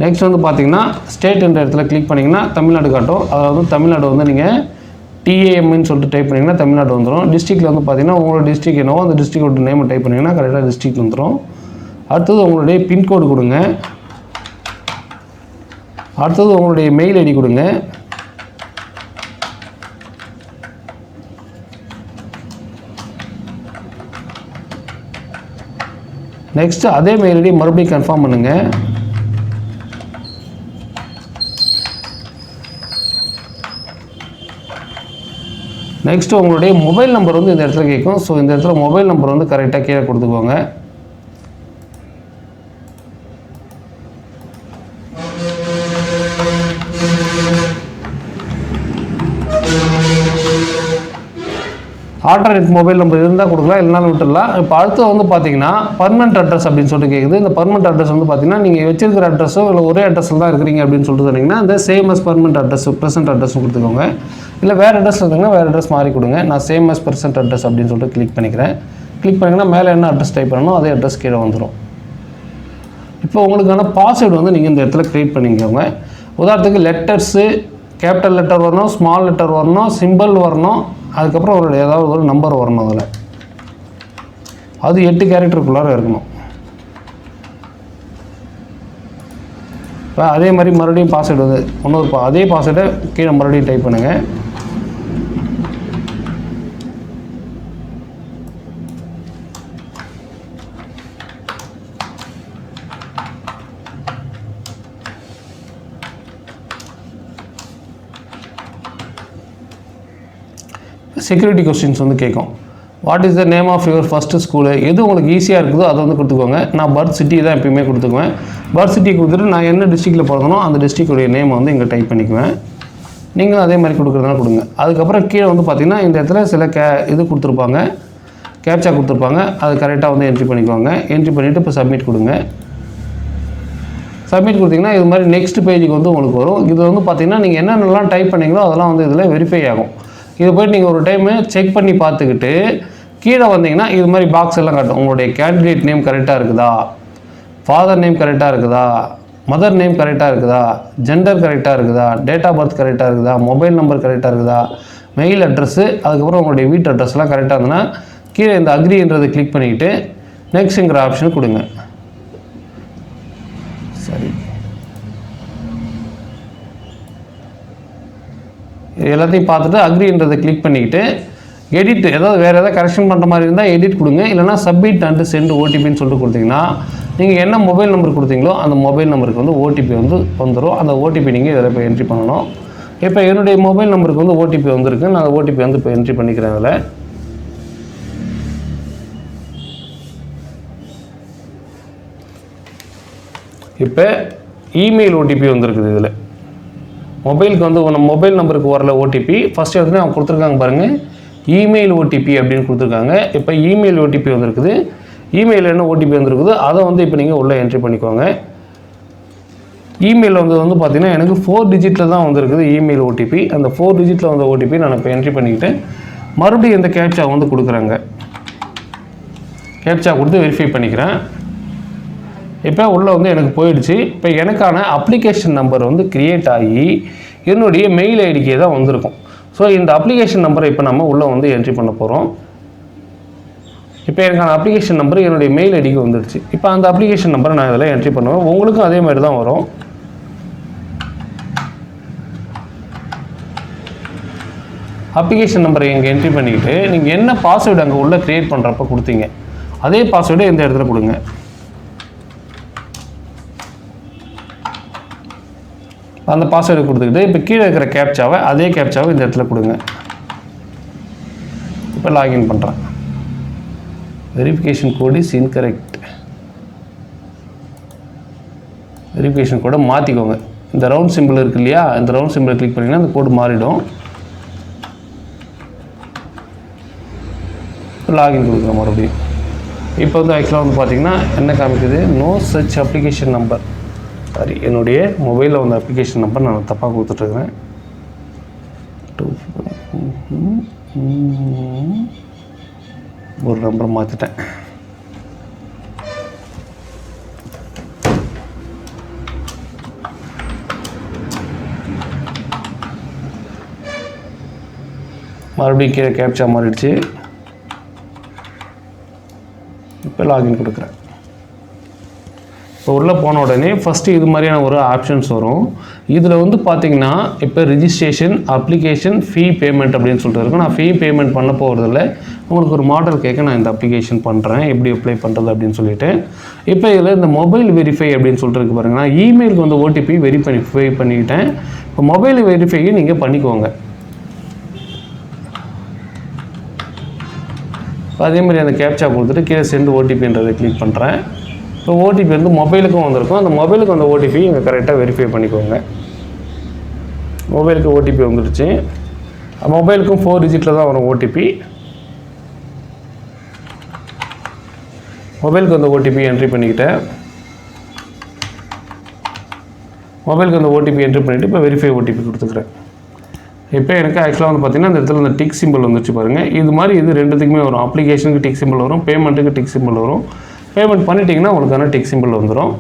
Speaker 1: நெக்ஸ்ட் வந்து பார்த்தீங்கன்னா ஸ்டேட்ன்ற இடத்துல கிளிக் பண்ணிங்கன்னா தமிழ்நாடு காட்டும். அதாவது தமிழ்நாடு வந்து நீங்கள் TAMன்னு சொல்லிட்டு டைப் பண்ணிங்கன்னா தமிழ்நாடு வந்துடும். டிஸ்ட்ரிக்டில் வந்து பார்த்தீங்கன்னா உங்களோட டிஸ்ட்ரிக் என்னவோ அந்த டிஸ்ட்ரிக்டோட நேமை டைப் பண்ணிங்கன்னா கரெக்டாக டிஸ்ட்ரிக்ட் வந்துடும். அடுத்தது உங்களுடைய பின்கோடு கொடுங்க. அடுத்தது உங்களுடைய மெயில் ஐடி கொடுங்க. நெக்ஸ்ட் அதே மெயில் ஐடி மறுபடியும் கன்ஃபார்ம் பண்ணுங்கள். நெக்ஸ்ட் உங்களுடைய மொபைல் நம்பர் வந்து இந்த இடத்துல கேட்கும். ஸோ இந்த இடத்துல மொபைல் நம்பர் வந்து கரெக்டாக கீழே கொடுத்துக்கோங்க. ஆல்டர்னேட் மொபைல் நம்பர் இருந்தால் கொடுக்கலாம், இல்லைனாலும் விட்டுடலாம். இப்போ அடுத்து வந்து பார்த்தீங்கன்னா பர்மனெண்ட் அட்ரஸ் அப்படின்னு சொல்லிட்டு கேட்குது. இந்த பர்மனெண்ட் அட்ரஸ் வந்து பார்த்தீங்கன்னா நீங்கள் வச்சிருக்கிற அட்ரஸோ இல்லை ஒரே அட்ரஸில் தான் இருக்கிறீங்க அப்படின்னு சொல்லிட்டு சொன்னீங்கன்னா இந்த same as permanent address present address கொடுத்துக்கோங்க. இல்லை வேறு அட்ரஸ் இருந்தீங்கன்னா வேறு அட்ரஸ் மாறி கொடுங்க. நான் சேம் அஸ் ப்ரெசென்ட் அட்ரஸ் அப்படின்னு சொல்லிட்டு கிளிக் பண்ணிக்கிறேன். கிளிக் பண்ணிங்கன்னா மேலே என்ன அட்ரஸ் டைப் பண்ணணும் அதே அட்ரஸ் கீழே வந்துடும். இப்போ உங்களுக்கான பாஸ்வேர்டு வந்து நீங்கள் இந்த இடத்துல க்ரியேட் பண்ணிக்கோங்க. உதாரணத்துக்கு லெட்டர்ஸு கேபிட்டல் லெட்டர் வரணும், ஸ்மால் லெட்டர் வரணும், சிம்பிள் வரணும், அதுக்கப்புறம் ஒரு ஏதாவது ஒரு நம்பர் வரணும். அதில் அது 8 கேரக்டருக்குள்ளார இருக்கணும். இப்போ அதே மாதிரி மறுபடியும் பாஸ்வேர்டு வந்து இன்னொரு அதே பாஸ்வேர்டை கீழே மறுபடியும் டைப் பண்ணுங்கள். செக்யூரிட்டி கொஸ்டின்ஸ் வந்து கேட்கும். What is the name of your first school? எது உங்களுக்கு ஈஸியாக இருக்குதோ அதை வந்து கொடுத்துக்கோங்க. நான் பர்த் சிட்டி தான் எப்பயுமே கொடுத்துக்குவேன். பர்த் சிட்டி கொடுத்துட்டு நான் என்ன டிஸ்ட்ரிக்டில் பிறந்தனோ அந்த டிஸ்ட்ரிக்டுடைய நேம் வந்து இங்கே டைப் பண்ணிக்குவேன். நீங்களும் அதே மாதிரி கொடுக்குறதுனா கொடுங்க. அதுக்கப்புறம் கீழே வந்து பார்த்திங்கன்னா இந்த இடத்துல சில இது கொடுத்துருப்பாங்க, கேப்சா கொடுத்துருப்பாங்க. அது கரெக்டாக வந்து என்ட்ரி பண்ணிக்குவாங்க. என்ட்ரி பண்ணிவிட்டு இப்போ சப்மிட் கொடுங்க. சப்மிட் கொடுத்தீங்கன்னா இது மாதிரி நெக்ஸ்ட் பேஜுக்கு வந்து உங்களுக்கு வரும். இது வந்து பார்த்திங்கன்னா நீங்கள் என்னென்னலாம் டைப் பண்ணிங்களோ அதெல்லாம் வந்து இதில் வெரிஃபை ஆகும். இது போய்ட்டு நீங்கள் ஒரு டைமு செக் பண்ணி பார்த்துக்கிட்டு கீழே வந்தீங்கன்னா இது மாதிரி பாக்ஸ் எல்லாம் காட்டும். உங்களுடைய கேண்டிடேட் நேம் கரெக்டாக இருக்குதா, ஃபாதர் நேம் கரெக்டாக இருக்குதா, மதர் நேம் கரெக்டாக இருக்குதா, ஜெண்டர் கரெக்டாக இருக்குதா, டேட் ஆஃப் பர்த் கரெக்டாக இருக்குதா, மொபைல் நம்பர் கரெக்டாக இருக்குதா, மெயில் அட்ரஸ்ஸு, அதுக்கப்புறம் உங்களுடைய வீட்டு அட்ரஸ்லாம் கரெக்டாக இருந்ததுன்னா கீழே இந்த அக்ரின்றதை கிளிக் பண்ணிக்கிட்டு நெக்ஸ்ட்டுங்கிற ஆப்ஷன் கொடுங்க. சரி, எல்லாத்தையும் பார்த்துட்டு அக்ரின்றதை கிளிக் பண்ணிக்கிட்டு எடிட் ஏதாவது வேறு ஏதாவது கரெக்ஷன் பண்ணுற மாதிரி இருந்தால் எடிட் கொடுங்க. இல்லைனா சப்மிட் அண்ட் சென்ட் ஓடிபின்னு சொல்லிட்டு கொடுத்தீங்கன்னா நீங்கள் என்ன மொபைல் நம்பர் கொடுத்தீங்களோ அந்த மொபைல் நம்பருக்கு வந்து ஓடிபி வந்து வந்துடும். அந்த ஓடிபி நீங்கள் இதில் இப்போ என்ட்ரி பண்ணணும். இப்போ என்னுடைய மொபைல் நம்பருக்கு வந்து ஓடிபி வந்திருக்கு. நான் அந்த ஓடிபி வந்து இப்போ என்ட்ரி பண்ணிக்கிறேன். அதில் இப்போ இமெயில் ஓடிபி வந்துருக்குது. இதில் மொபைலுக்கு வந்து மொபைல் நம்பருக்கு வரல ஓடிபி ஃபஸ்ட் எடுத்து அவங்க கொடுத்துருக்காங்க பாருங்கள், இமெயில் ஓடிபி அப்படின்னு கொடுத்துருக்காங்க. இப்போ இமெயில் ஓடிபி வந்துருக்குது. இமெயில் என்ன ஓடிபி வந்துருக்குது அதை வந்து இப்போ நீங்கள் உள்ளே என்ட்ரி பண்ணிக்கோங்க. இமெயில் வந்து பார்த்தீங்கன்னா எனக்கு 4 டிஜிட்டில் தான் வந்துருக்குது இமெயில் ஓடிபி. அந்த 4 டிஜிட்டில் வந்த ஓடிபி நான் இப்போ என்ட்ரி பண்ணிக்கிட்டு மறுபடியும் இந்த கேப்சா வந்து கொடுக்குறாங்க. கேப்சா கொடுத்து வெரிஃபை பண்ணிக்கிறேன். இப்போ உள்ளே வந்து எனக்கு போயிடுச்சு. இப்போ எனக்கான அப்ளிகேஷன் நம்பர் வந்து க்ரியேட் ஆகி என்னுடைய மெயில் ஐடிக்கே தான் வந்திருக்கும். ஸோ இந்த அப்ளிகேஷன் நம்பரை இப்போ நம்ம உள்ளே வந்து என்ட்ரி பண்ண போகிறோம். இப்போ எனக்கான அப்ளிகேஷன் நம்பர் என்னுடைய மெயில் ஐடிக்கு வந்துடுச்சு. இப்போ அந்த அப்ளிகேஷன் நம்பரை நான் இதில் என்ட்ரி பண்ணுவேன். உங்களுக்கும் அதே மாதிரி தான் வரும். அப்ளிகேஷன் நம்பரை இங்கே என்ட்ரி பண்ணிக்கிட்டு நீங்கள் என்ன பாஸ்வேர்டு அங்கே உள்ளே க்ரியேட் பண்ணுறப்ப கொடுத்தீங்க அதே பாஸ்வேர்டை இந்த இடத்துல கொடுங்க. அந்த பாஸ்வேர்டு கொடுத்துக்கிட்டு இப்போ கீழே இருக்கிற கேப்சாவை அதே கேப்சாவை இந்த இடத்துல கொடுங்க. இப்போ லாகின் பண்ணுறேன். Verification code is incorrect. Verification கோடை மாற்றிக்கோங்க. இந்த ரவுண்ட் சிம்பிள் இருக்கு இல்லையா, இந்த ரவுண்ட் சிம்பிளை கிளிக் பண்ணிங்கன்னா அந்த கோடு மாறிடும். லாகின் கொடுக்குறோம் மறுபடியும். இப்போ வந்து ஆக்சுவலாக வந்து பார்த்தீங்கன்னா என்ன காமிக்குது, no such application number. Sorry, என்னுடைய மொபைலில் வந்து அப்ளிகேஷன் நம்பர் நான் தப்பாக கொடுத்துட்ருக்கிறேன். ஒரு நம்பர் மாற்றிட்டேன். மறுபடியும் கீழே கேப்சா மாறிடுச்சு. இப்போ லாகின் கொடுக்குறேன். இப்போ உள்ளே போன உடனே ஃபஸ்ட்டு இது மாதிரியான ஒரு ஆப்ஷன்ஸ் வரும். இதில் வந்து பார்த்திங்கன்னா இப்போ ரிஜிஸ்ட்ரேஷன், அப்ளிகேஷன், ஃபீ பேமெண்ட் அப்படின்னு சொல்லிட்டு இருக்கும். நான் ஃபீ பேமெண்ட் பண்ண போகிறதில்ல, உங்களுக்கு ஒரு மாடல் கேட்க நான் இந்த அப்ளிகேஷன் பண்ணுறேன், எப்படி அப்ளை பண்ணுறது அப்படின்னு சொல்லிட்டு. இப்போ இதில் இந்த மொபைல் வெரிஃபை அப்படின்னு சொல்லிட்டு இருக்கு பாருங்கள். நான் இமெயிலுக்கு வந்து ஓடிபி வெரிஃபை பண்ணிக்கிட்டேன். இப்போ மொபைல் வெரிஃபையை நீங்கள் பண்ணிக்கோங்க. அதே மாதிரி அந்த கேப்சா கொடுத்துட்டு கீழே சென்ட் ஓடிபின்றதை கிளிக் பண்ணுறேன். இப்போ ஓடிபி வந்து மொபைலுக்கும் வந்திருக்கும். அந்த மொபைலுக்கு அந்த ஓடிபி இங்கே கரெக்டாக வெரிஃபை பண்ணிக்கோங்க. மொபைலுக்கு ஓடிபி வந்துடுச்சு. மொபைலுக்கும் 4 டிஜிட்டில் தான் வரும் ஓடிபி. மொபைலுக்கு அந்த ஓடிபி என்ட்ரி பண்ணிக்கிட்டேன். மொபைலுக்கு அந்த ஓடிபி என்ட்ரி பண்ணிவிட்டு இப்போ வெரிஃபை ஓடிபி கொடுத்துக்கிறேன். இப்போ எனக்கு ஆக்சுவலாக வந்து பார்த்திங்கன்னா இந்த இடத்துல இந்த டிக் சிம்பிள் வந்துச்சு பாருங்கள். இது மாதிரி இது ரெண்டுத்துக்குமே வரும். அப்ளிகேஷனுக்கு டிக் சிம்பிள் வரும், பேமெண்ட்டுக்கு டிக் சிம்பிள் வரும். பேமெண்ட் பண்ணிட்டீங்கன்னா உங்களுக்கான டிக் சிம்பிள் வந்துடும்.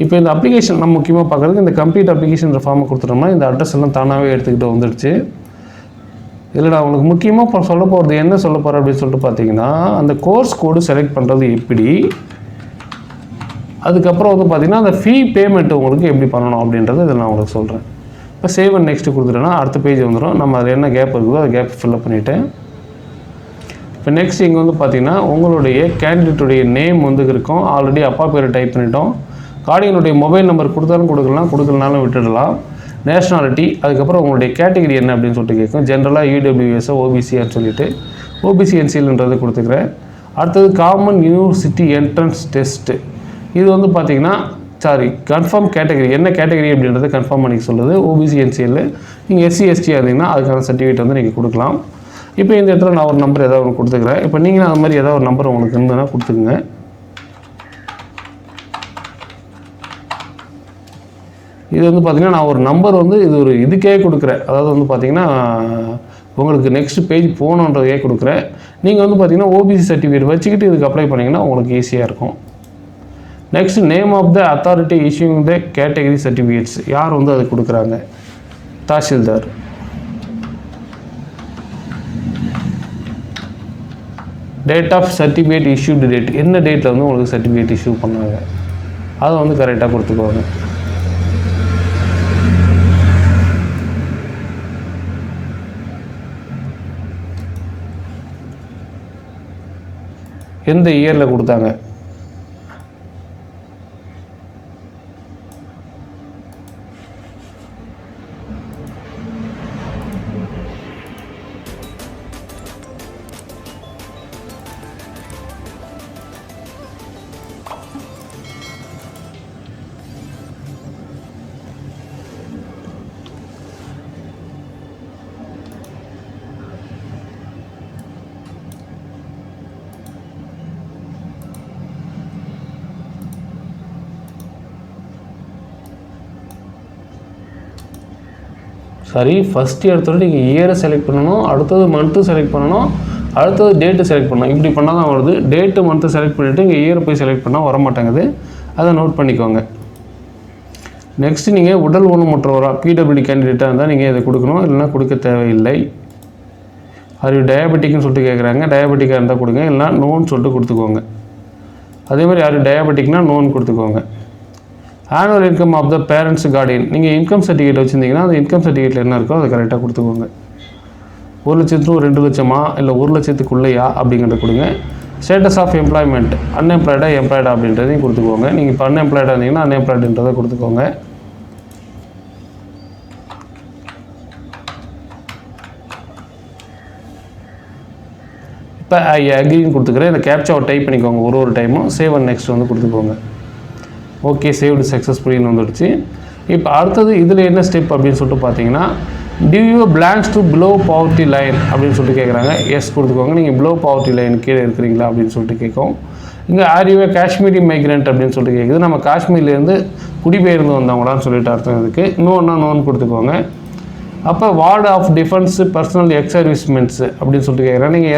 Speaker 1: இப்போ இந்த அப்ளிகேஷன் நம்ம முக்கியமாக பார்க்குறதுக்கு இந்த கம்ப்ளீட் அப்ளிகேஷன் ஃபார்மை கொடுத்துட்டோம்னா இந்த அட்ரஸ் எல்லாம் தானாகவே எடுத்துக்கிட்டு வந்துடுச்சு. இதில் நான் உங்களுக்கு முக்கியமாக இப்போ சொல்ல போகிறது என்ன சொல்ல போகிறேன் அப்படின்னு சொல்லிட்டு பார்த்தீங்கன்னா, அந்த கோர்ஸ் கோடு செலக்ட் பண்ணுறது எப்படி, அதுக்கப்புறம் வந்து பார்த்திங்கன்னா அந்த ஃபீ பேமெண்ட் உங்களுக்கு எப்படி பண்ணணும் அப்படின்றத இதில் நான் உங்களுக்கு சொல்கிறேன். இப்போ சேவ் அண்ட் நெக்ஸ்ட்டு கொடுத்துட்டோன்னா அடுத்த பேஜ் வந்துடும். நம்ம அதில் என்ன கேப் இருக்குதோ அதை கேப் ஃபில்லப் பண்ணிவிட்டேன். இப்போ நெக்ஸ்ட் இங்கே வந்து பார்த்திங்கன்னா உங்களுடைய கேண்டிடேட்டுடைய நேம் வந்து இருக்கும். ஆல்ரெடி அப்பா பேரை டைப் பண்ணிட்டோம். கார்டியனுடைய மொபைல் நம்பர் கொடுத்தாலும் கொடுக்கலனாலும் விட்டுடலாம். நேஷ்னாலிட்டி, அதுக்கப்புறம் உங்களுடைய கேட்டகரி என்ன அப்படின்னு சொல்லிட்டு கேட்கும். ஜென்ரலாக இடபிள்யூஎஸ்ஓ ஓபிசின்னு சொல்லிவிட்டு ஓபிசிஎன்சில்ன்றது கொடுத்துக்கிறேன். அடுத்தது காமன் யூனிவர்சிட்டி என்ட்ரன்ஸ் டெஸ்ட்டு. இது வந்து பார்த்திங்கன்னா கன்ஃபார்ம் கேட்டகரி என்ன கேட்டகரி அப்படின்றத கன்ஃபார்ம் பண்ணிக்க சொல்லுது. ஓபிசிஎன்சிஎல் நீங்கள் எஸ்சி எஸ்டியாக இருந்தீங்கன்னா அதுக்கான சர்டிஃபிகேட் வந்து நீங்கள் கொடுக்கலாம். இப்போ இந்த இடத்துல நான் ஒரு நம்பர் ஏதாவது ஒன்று கொடுத்துக்கிறேன். இப்போ நீங்களும் அது மாதிரி ஏதாவது ஒரு நம்பர் உங்களுக்கு இருந்ததுன்னா கொடுத்துக்குங்க. இது வந்து பார்த்திங்கன்னா நான் ஒரு நம்பர் வந்து இது ஒரு இதுக்கே கொடுக்குறேன். அதாவது வந்து பார்த்திங்கன்னா உங்களுக்கு நெக்ஸ்ட் பேஜ் போகணுன்றதே கொடுக்குறேன். நீங்கள் வந்து பார்த்திங்கன்னா ஓபிசி சர்டிஃபிகேட் வச்சுக்கிட்டு இதுக்கு அப்ளை பண்ணிங்கன்னா உங்களுக்கு ஈஸியாக இருக்கும். Next name of the authority issuing the category certificates. யார் வந்து அது கொடுக்குறாங்க? Tahsildar. Date of certificate issued date, என்ன டேட்டில் வந்து உங்களுக்கு சர்டிஃபிகேட் இஷ்யூ பண்ணாங்க அதை வந்து கரெக்டாக கொடுத்துக்குவாங்க. எந்த இயரில் கொடுத்தாங்க, சரி. ஃபஸ்ட்டு எடுத்தோட நீங்கள் இயரை செலக்ட் பண்ணணும், அடுத்தது மந்த்து செலக்ட் பண்ணணும், அடுத்தது டேட்டு செலக்ட் பண்ணணும். இப்படி பண்ணால் தான் வருது. டேட்டு மந்த்து செலக்ட் பண்ணிவிட்டு இங்கே இயரை போய் செலக்ட் பண்ணால் வர மாட்டேங்குது. அதை நோட் பண்ணிக்கோங்க. நெக்ஸ்ட்டு நீங்கள் உடல் ஊனமுற்றவராக பிடபிள்யூ கேண்டிடேட்டாக இருந்தால் நீங்கள் இதை கொடுக்கணும், இல்லைனா கொடுக்க தேவையில்லை. ஆர் யூ டயபெட்டிக்னு சொல்லிட்டு கேட்குறாங்க. டயபெட்டிக்காக இருந்தால் கொடுங்க, இல்லைனா நோன்னு சொல்லிட்டு கொடுத்துக்கோங்க. அதே மாதிரி ஆர் யூ டயபெட்டிக்னா நோன்னு கொடுத்துக்கோங்க. Annual income of the parents guardian, நீங்கள் இன்கம் சர்டிஃபிகேட் வச்சுருந்தீங்கன்னா அந்த இன்கம் சர்டிஃபிகேட்டில் என்ன இருக்கோ அதை கரெக்டாக கொடுத்துக்கோங்க. 1 லட்சத்து 2 லட்சமா இல்லை 1 லட்சத்துக்குள்ளேயா அப்படிங்கிறத கொடுங்க. ஸ்டேட்டஸ் ஆஃப் எம்ப்ளாய்மெண்ட், அன்எம்ப்ளாய்டா எம்ப்ளாய்டா அப்படின்றதையும் கொடுத்துக்கோங்க. நீங்கள் இப்போ அன்எம்ப்ளாய்டாக இருந்தீங்கன்னா அன்எம்ப்ளாய்டுன்றதை கொடுத்துக்கோங்க. இப்போ ஐ அக்ரின்னு கொடுத்துக்கிறேன். இந்த கேப்சாவை டைப் பண்ணிக்கோங்க ஒரு டைமும். சேவ் அண்ட் நெக்ஸ்ட் வந்து கொடுத்துக்கோங்க. ஓகே, சேவ்டு சக்ஸஸ்ஃபுல்லின்னு வந்துடுச்சு. இப்போ அடுத்தது இதில் என்ன ஸ்டெப் அப்படின்னு சொல்லிட்டு பார்த்தீங்கன்னா, due you belongs to below poverty line அப்படின்னு சொல்லிட்டு கேட்குறாங்க. எஸ் கொடுத்துக்கோங்க. நீங்கள் பிலோ பாவர்ட்டி லைன் கீழே இருக்கிறீங்களா அப்படின்னு சொல்லிட்டு கேட்கும். இங்கே ஆர் யூ காஷ்மீரி மைக்ரண்ட் அப்படின்னு சொல்லிட்டு கேட்குது. நம்ம காஷ்மீர்லேருந்து குடிபெயர்ந்து வந்தவங்களான்னு சொல்லிட்டு அர்த்தம் இதுக்கு. நோன்னு கொடுத்துக்கோங்க. அப்போ ward of defence personnel ex servicemen அப்படின்னு சொல்லிட்டு கேட்குறாங்க. நீங்கள்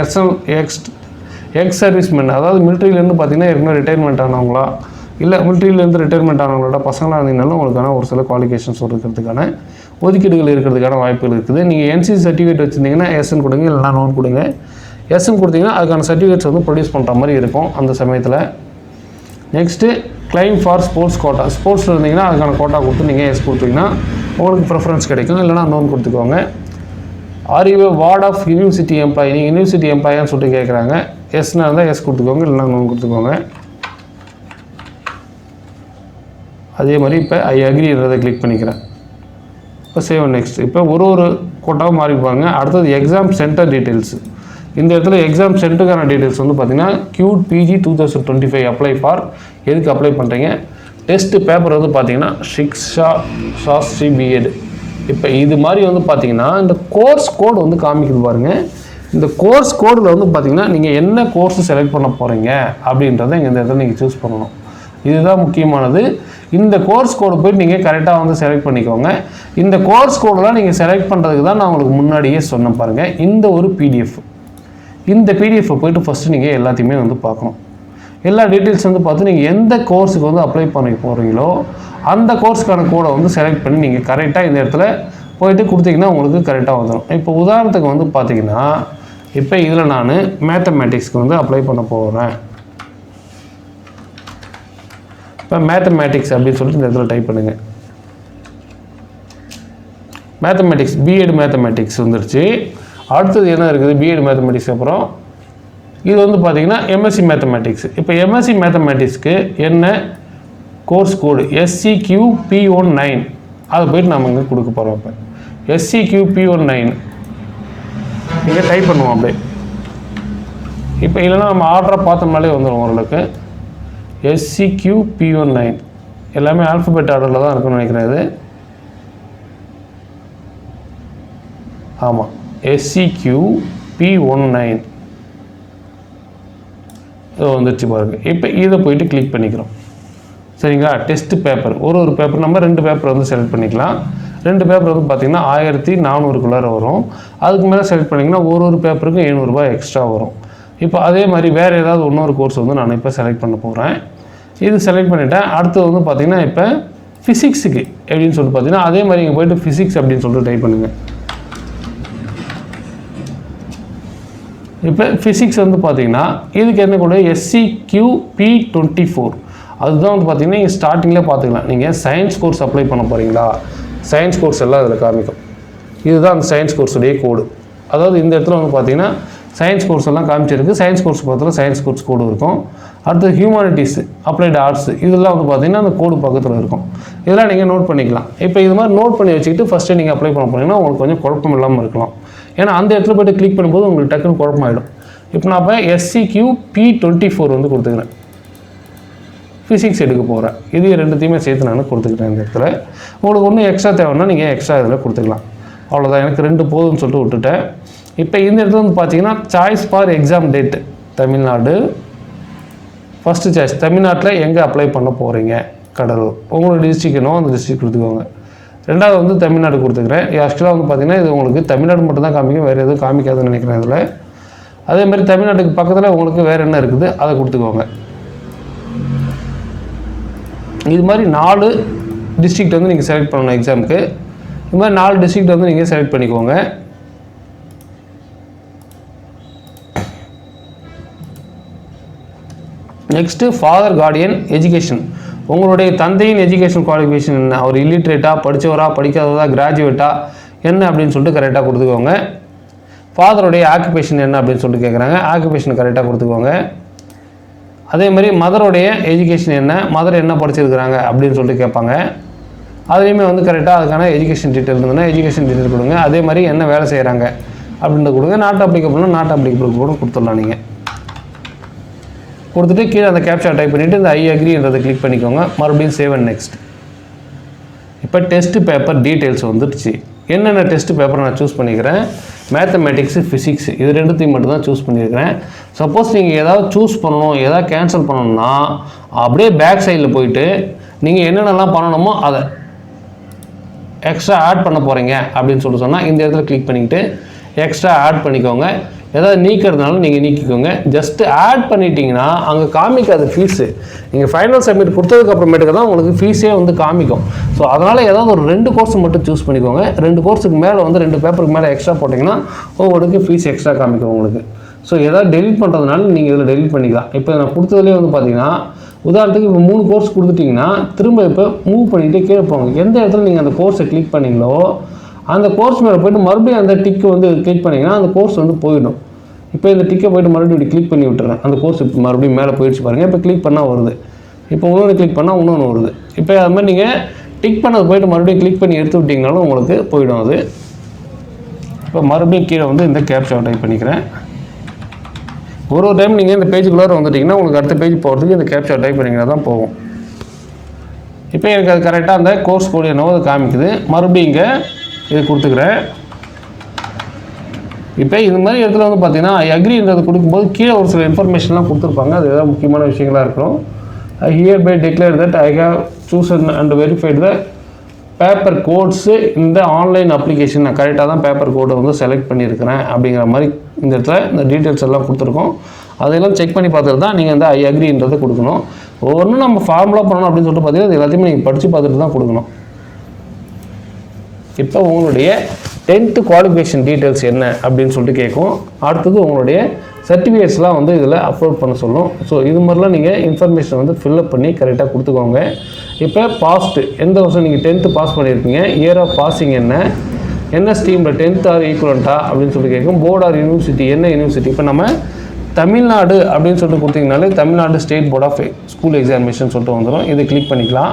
Speaker 1: எக்ஸ் சர்வீஸ்மென், அதாவது மிலிட்ரியிலேருந்து பார்த்தீங்கன்னா ஏற்கனவே ரிட்டைர்மெண்ட் ஆனவங்களா, இல்லை மிலிட்ரியிலேருந்து ரிட்டைர்மெண்ட் ஆனவங்களோட பசங்களாக இருந்தீங்கனாலும் உங்களுக்கான ஒரு சில குவாலிஃபிகேஷன்ஸ் இருக்கிறதுக்கான ஒதுக்கீடுகள் இருக்கிறதுக்கான வாய்ப்புகள் இருக்குது. நீங்கள் என்சிசி சர்டிஃபிகேட் வச்சுருந்தீங்கன்னா எஸ்என் கொடுங்க, இல்லைனா நோன் கொடுங்க. எஸ்என் கொடுத்தீங்கன்னா அதுக்கான சர்டிஃபிகேட்ஸ் வந்து ப்ரொடியூஸ் பண்ணுற மாதிரி இருக்கும் அந்த சமயத்தில். Next claim for sports quota, ஸ்போர்ட்ஸில் இருந்தீங்கன்னா அதுக்கான கோட்டா கொடுத்து நீங்கள் எஸ் கொடுத்தீங்கன்னா உங்களுக்கு ப்ரிஃபரன்ஸ் கிடைக்கும், இல்லைனா நோன் கொடுத்துக்கோங்க. Are you ward of university employee, நீங்கள் யூனிவர்சிட்டி எம்ப்ளாயான்னு சொல்லிட்டு கேட்குறாங்க. எஸ்னா இருந்தால் எஸ் கொடுத்துக்கோங்க, இல்லைனா நோன் கொடுத்துக்கோங்க. அதே மாதிரி இப்போ ஐ அக்ரின்றதை கிளிக் பண்ணிக்கிறேன். இப்போ சேவ் நெக்ஸ்ட். இப்போ ஒரு கோட்டாவும் மாறிப்பாங்க. அடுத்தது எக்ஸாம் சென்டர் டீட்டெயில்ஸ். இந்த இடத்துல எக்ஸாம் சென்டருக்கான டீட்டெயில்ஸ் வந்து பார்த்தீங்கன்னா கியூட் பிஜி 2025 அப்ளை ஃபார், எதுக்கு அப்ளை பண்ணுறீங்க. டெஸ்ட் பேப்பர் வந்து பார்த்தீங்கன்னா சிக்ஷா சாஸ்திரி பிஎட். இப்போ இது மாதிரி வந்து பார்த்தீங்கன்னா இந்த கோர்ஸ் கோடு வந்து காமிக்குது பாருங்கள். இந்த கோர்ஸ் கோடில் வந்து பார்த்தீங்கன்னா நீங்கள் என்ன கோர்ஸ் செலக்ட் பண்ண போகிறீங்க அப்படின்றத இந்த இடத்துல நீங்கள் சூஸ் பண்ணணும். இதுதான் முக்கியமானது. இந்த கோர்ஸ் கோடு போய்ட்டு நீங்கள் கரெக்டாக வந்து செலக்ட் பண்ணிக்கோங்க. இந்த கோர்ஸ் கோடெலாம் நீங்கள் செலக்ட் பண்ணுறதுக்கு தான் நான் உங்களுக்கு முன்னாடியே சொன்ன பாருங்கள். இந்த ஒரு பிடிஎஃப், இந்த பிடிஎஃப்பை போய்ட்டு ஃபஸ்ட்டு நீங்கள் எல்லாத்தையுமே வந்து பார்க்கணும். எல்லா டீட்டெயில்ஸ் வந்து பார்த்து நீங்கள் எந்த கோர்ஸுக்கு வந்து அப்ளை பண்ணி போகிறீங்களோ அந்த கோர்ஸுக்கான கோடை வந்து செலக்ட் பண்ணி நீங்கள் கரெக்டாக இந்த இடத்துல போய்ட்டு கொடுத்தீங்கன்னா உங்களுக்கு கரெக்டாக வந்துடும். இப்போ உதாரணத்துக்கு வந்து பார்த்தீங்கன்னா, இப்போ இதில் நான் மேத்தமேட்டிக்ஸ்க்கு வந்து அப்ளை பண்ண போகிறேன். இப்போ மேத்தமேட்டிக்ஸ் அப்படின்னு சொல்லிட்டு இந்த இடத்துல டைப் பண்ணுங்கள். மேத்தமேட்டிக்ஸ் பிஎட் மேத்தமேட்டிக்ஸ் வந்துருச்சு. அடுத்தது என்ன இருக்குது, பிஎட் மேத்தமேட்டிக்ஸ் அப்புறம் இது வந்து பார்த்தீங்கன்னா எம்எஸ்சி மேத்தமேட்டிக்ஸ். இப்போ எம்எஸ்சி மேத்தமேட்டிக்ஸ்க்கு என்ன கோர்ஸ் கோடு SCQP19 அதை போய்ட்டு நம்ம இங்கே கொடுக்க போகிறோம். இப்போ SCQP19 இங்கே டைப் பண்ணுவோம் அப்படியே. இப்போ இல்லைன்னா நம்ம ஆர்டராக பார்த்தோம்னாலே வந்துடும் ஓரளவுக்கு. SCQP19 எல்லாமே ஆல்ஃபபெட் ஆர்டரில் தான் இருக்குன்னு நினைக்கிறேன். இது ஆமாம், SCQP19 வந்துடுச்சு பாருங்கள். இப்போ இதை போயிட்டு கிளிக் பண்ணிக்கிறோம். சரிங்களா. டெஸ்ட் பேப்பர் ஒரு பேப்பர் நம்ம 2 பேப்பர் வந்து செலக்ட் பண்ணிக்கலாம். 2 பேப்பர் வந்து பார்த்திங்கன்னா 1400 வரும். அதுக்கு மேலே செலக்ட் பண்ணிங்கன்னா ஒரு பேப்பருக்கு 700 ரூபாய் எக்ஸ்ட்ரா வரும். இப்போ அதே மாதிரி வேறு ஏதாவது இன்னொரு கோர்ஸ் வந்து நான் இப்போ செலக்ட் பண்ண போகிறேன். இது செலக்ட் பண்ணிவிட்டேன். அடுத்தது வந்து பார்த்திங்கன்னா இப்போ ஃபிசிக்ஸுக்கு எப்படின்னு சொல்லிட்டு பார்த்தீங்கன்னா அதே மாதிரி இங்கே போய்ட்டு ஃபிசிக்ஸ் அப்படின்னு சொல்லிட்டு டைப் பண்ணுங்கள். இப்போ ஃபிசிக்ஸ் வந்து பார்த்திங்கன்னா இதுக்கு என்ன கூட SCQP24 அதுதான் வந்து பார்த்திங்கன்னா நீங்கள் ஸ்டார்டிங்கில் பார்த்துக்கலாம். நீங்கள் சயின்ஸ் கோர்ஸ் அப்ளை பண்ண போகிறீங்களா, சயின்ஸ் கோர்ஸ் எல்லாம் அதில் காமிக்கும். இதுதான் அந்த சயின்ஸ் கோர்ஸுடைய கோடு. அதாவது இந்த இடத்துல வந்து பார்த்திங்கன்னா சயின்ஸ் கோர்ஸ் எல்லாம் காமிச்சிருக்கு. சயின்ஸ் கோர்ஸ் பக்கத்தில் சயின்ஸ் கோர்ஸ் கோடு இருக்கும். அடுத்து ஹியூமானிட்டிஸ், அப்ளைடு ஆர்ட்ஸ் இதெல்லாம் வந்து பார்த்திங்கன்னா அந்த கோடு பக்கத்தில் இருக்கும். இதெல்லாம் நீங்கள் நோட் பண்ணிக்கலாம். இப்போ இது மாதிரி நோட் பண்ணி வச்சுக்கிட்டு ஃபஸ்ட்டு நீங்கள் அப்ளை பண்ண போனீங்கன்னா உங்களுக்கு கொஞ்சம் குழப்பம் இல்லாமல் இருக்கலாம். ஏன்னா அந்த இடத்துல போய்ட்டு கிளிக் பண்ணும்போது உங்களுக்கு டக்குன்னு குழப்பமாயிடும். இப்போ நான் இப்போ SCQP24 வந்து கொடுத்துக்கிறேன். ஃபிசிக்ஸ் எடுக்க போகிறேன். இது ரெண்டுத்தையுமே சேர்த்து நான் கொடுத்துக்கிறேன். இந்த இடத்துல உங்களுக்கு ஒன்றும் எக்ஸ்ட்ரா தேவைன்னா நீங்கள் எக்ஸ்ட்ரா இதில் கொடுத்துக்கலாம். அவ்வளோதான், எனக்கு 2 போதும்னு சொல்லிட்டு விட்டுட்டேன். இப்போ இந்த இடத்துல வந்து பார்த்தீங்கன்னா choice for exam date Tamil Nadu. First choice தமிழ்நாட்டில் எங்கே அப்ளை பண்ண போகிறீங்க, கடலூர். உங்களோட டிஸ்ட்ரிக்ட் என்னவோ அந்த டிஸ்ட்ரிக்ட் கொடுத்துக்கோங்க. ரெண்டாவது வந்து தமிழ்நாடு கொடுத்துக்கிறேன். ஆக்சுவலாக வந்து பார்த்திங்கன்னா இது உங்களுக்கு தமிழ்நாடு மட்டும் தான் காமிக்கும், வேறு எதுவும் காமிக்காதுன்னு நினைக்கிறேன் இதில். அதேமாதிரி தமிழ்நாட்டுக்கு பக்கத்தில் உங்களுக்கு வேறு என்ன இருக்குது அதை கொடுத்துக்கோங்க. இது மாதிரி 4 டிஸ்ட்ரிக்ட் வந்து நீங்கள் செலக்ட் பண்ணணும் எக்ஸாமுக்கு. இது மாதிரி 4 டிஸ்ட்ரிக்ட் வந்து நீங்கள் செலக்ட் பண்ணிக்கோங்க. Next father Guardian education. உங்களுடைய தந்தையின் எஜுகேஷன் குவாலிஃபிகேஷன் என்ன, அவர் இல்லிட்ரேட்டா, படித்தவரா, படிக்காததா, கிராஜுவேட்டா என்ன அப்படின்னு சொல்லிட்டு கரெக்டாக கொடுத்துக்கோங்க. ஃபாதருடைய ஆக்குபேஷன் என்ன அப்படின்னு சொல்லிட்டு கேட்குறாங்க, ஆக்குபேஷன் கரெக்டாக கொடுத்துக்கோங்க. அதே மாதிரி மதருடைய எஜுகேஷன் என்ன, மதர் என்ன படிச்சிருக்கிறாங்க அப்படின்னு சொல்லிட்டு கேட்பாங்க. அதுலேயுமே வந்து கரெக்டாக அதுக்கான எஜுகேஷன் டீட்டெயில் இருந்ததுன்னா எஜுகேஷன் டீட்டெயில் கொடுங்க. அதே மாதிரி என்ன வேலை செய்கிறாங்க அப்படின்ட்டு கொடுங்க. நாட் அப்ளிகபிள்னா நாட் அப்ளிகபிள் கூட கொடுத்துடலாம். நீங்கள் கொடுத்துட்டு கீழே அந்த கேப்சா டைப் பண்ணிவிட்டு இந்த ஐ அக்ரின்றதை கிளிக் பண்ணிக்கோங்க. மறுபடியும் சேவ் அண்ட் நெக்ஸ்ட். இப்போ டெஸ்ட் பேப்பர் டீட்டெயில்ஸ் வந்துடுச்சு. என்னென்ன டெஸ்ட் பேப்பர் நான் சூஸ் பண்ணிக்கிறேன், மேத்தமெட்டிக்ஸு, ஃபிசிக்ஸ், இது ரெண்டுத்தையும் மட்டும் தான் சூஸ் பண்ணியிருக்கிறேன். சப்போஸ் நீங்கள் ஏதாவது சூஸ் பண்ணணும், ஏதாவது கேன்சல் பண்ணணும்னா அப்படியே பேக் சைடில் போயிட்டு நீங்கள் என்னென்னலாம் பண்ணணுமோ அதை எக்ஸ்ட்ரா ஆட் பண்ண போகிறீங்க அப்படின்னு சொல்லிட்டு சொன்னால் இந்த இடத்துல கிளிக் பண்ணிக்கிட்டு எக்ஸ்ட்ரா ஆட் பண்ணிக்கோங்க. ஏதாவது நீக்கிறதுனாலும் நீங்கள் நீக்கிக்கோங்க. ஜஸ்ட்டு ஆட் பண்ணிட்டீங்கன்னா அங்கே காமிக்காது ஃபீஸு. நீங்கள் ஃபைனல் சப்மிட் கொடுத்ததுக்கு அப்புறமேட்டுக்கு தான் உங்களுக்கு ஃபீஸே வந்து காமிக்கும். ஸோ அதனால் ஏதாவது ஒரு 2 கோர்ஸ் மட்டும் சூஸ் பண்ணிக்கோங்க. 2 கோர்ஸுக்கு மேலே வந்து 2 பேப்பருக்கு மேலே எக்ஸ்ட்ரா போட்டிங்கன்னா ஒவ்வொருக்கு ஃபீஸ் எக்ஸ்ட்ரா காமிக்கும் உங்களுக்கு. ஸோ ஏதாவது டெலிட் பண்ணுறதுனால நீங்கள் இதில் டெலிட் பண்ணிக்கலாம். இப்போ நான் கொடுத்ததுலேயே வந்து பார்த்தீங்கன்னா உதாரணத்துக்கு இப்போ 3 கோர்ஸ் கொடுத்துட்டிங்கன்னா திரும்ப இப்போ மூவ் பண்ணிவிட்டு கீழே போங்க. எந்த இடத்துல நீங்கள் அந்த கோர்ஸை கிளிக் பண்ணிங்களோ அந்த கோர்ஸ் மேலே போய்ட்டு மறுபடியும் அந்த டிக்கு வந்து கிளிக் பண்ணிங்கன்னா அந்த கோர்ஸ் வந்து போயிடும். இப்போ இந்த டிக்கை போய்ட்டு மறுபடியும் இப்படி கிளிக் பண்ணி விட்டுறேன். அந்த கோர்ஸ் இப்போ மறுபடியும் மேலே போயிடுச்சு பாருங்கள். இப்போ கிளிக் பண்ணால் வருது. இப்போ இன்னொன்று கிளிக் பண்ணால் இன்னொன்று வருது. இப்போ அது மாதிரி நீங்கள் டிக் பண்ணது போய்ட்டு மறுபடியும் கிளிக் பண்ணி எடுத்து விட்டிங்கனாலும் உங்களுக்கு போயிடும் அது. இப்போ மறுபடியும் கீழே வந்து இந்த கேப்சா டைப் பண்ணிக்கிறேன். ஒரு டைம் நீங்கள் இந்த பேஜுக்குள்ளார வந்துட்டிங்கன்னா உங்களுக்கு அடுத்த பேஜ் போகிறதுக்கு இந்த கேப்சா டைப் பண்ணிங்கன்னா தான் போகும். இப்போ எனக்கு அது கரெக்டாக அந்த கோர்ஸ் கோடு என்னவோ அது காமிக்குது. மறுபடியும் இங்கே இது கொடுத்துக்கிறேன். இப்போ இந்த மாதிரி இடத்துல வந்து பார்த்தீங்கன்னா ஐ அக்ரின்றது கொடுக்கும்போது கீழே ஒரு சில இன்ஃபர்மேஷன்லாம் கொடுத்துருப்பாங்க. அது ஏதாவது முக்கியமான விஷயங்களாக இருக்கணும். I hereby declare that I have chosen and verified the paper codes இந்த ஆன்லைன் அப்ளிகேஷன். நான் கரெக்டாக தான் பேப்பர் கோடை வந்து செலக்ட் பண்ணியிருக்கிறேன் அப்படிங்கிற மாதிரி இந்த இடத்துல இந்த டீட்டெயில்ஸ் எல்லாம் கொடுத்துருக்கோம். அதையெல்லாம் செக் பண்ணி பார்த்துட்டு தான் நீங்கள் இந்த ஐ அக்ரின்றதை கொடுக்கணும். ஒவ்வொன்றும் நம்ம ஃபார்முலா பண்ணணும் அப்படின்னு சொல்லிட்டு பார்த்தீங்கன்னா இது எல்லாத்தையுமே நீங்கள் படித்து பார்த்துட்டு தான் கொடுக்கணும். இப்போ உங்களுடைய 10th குவாலிஃபிகேஷன் டீட்டெயில்ஸ் என்ன அப்படின்னு சொல்லிட்டு கேட்கும். அடுத்தது உங்களுடைய சர்டிஃபிகேட்ஸ்லாம் வந்து இதில் அப்லோட் பண்ண சொல்லும். ஸோ இது மாதிரிலாம் நீங்கள் இன்ஃபர்மேஷன் வந்து ஃபில்அப் பண்ணி கரெக்டாக கொடுத்துக்கோங்க. இப்போ பாஸ்ட்டு எந்த வருஷம் நீங்கள் 10th பாஸ் பண்ணியிருக்கீங்க, இயர் ஆஃப் பாசிங் என்ன ஸ்ட்ரீமில் 10th ஆர் ஈக்குவலண்ட்டா அப்படின்னு சொல்லி கேட்கும். போர்டு ஆர் யூனிவர்சிட்டி என்ன யூனிவர்சிட்டி. இப்போ நம்ம தமிழ்நாடு அப்படின்னு சொல்லிட்டு கொடுத்தீங்கனாலே Tamil Nadu state board of school examination சொல்லிட்டு வந்துடும். இதை கிளிக் பண்ணிக்கலாம்.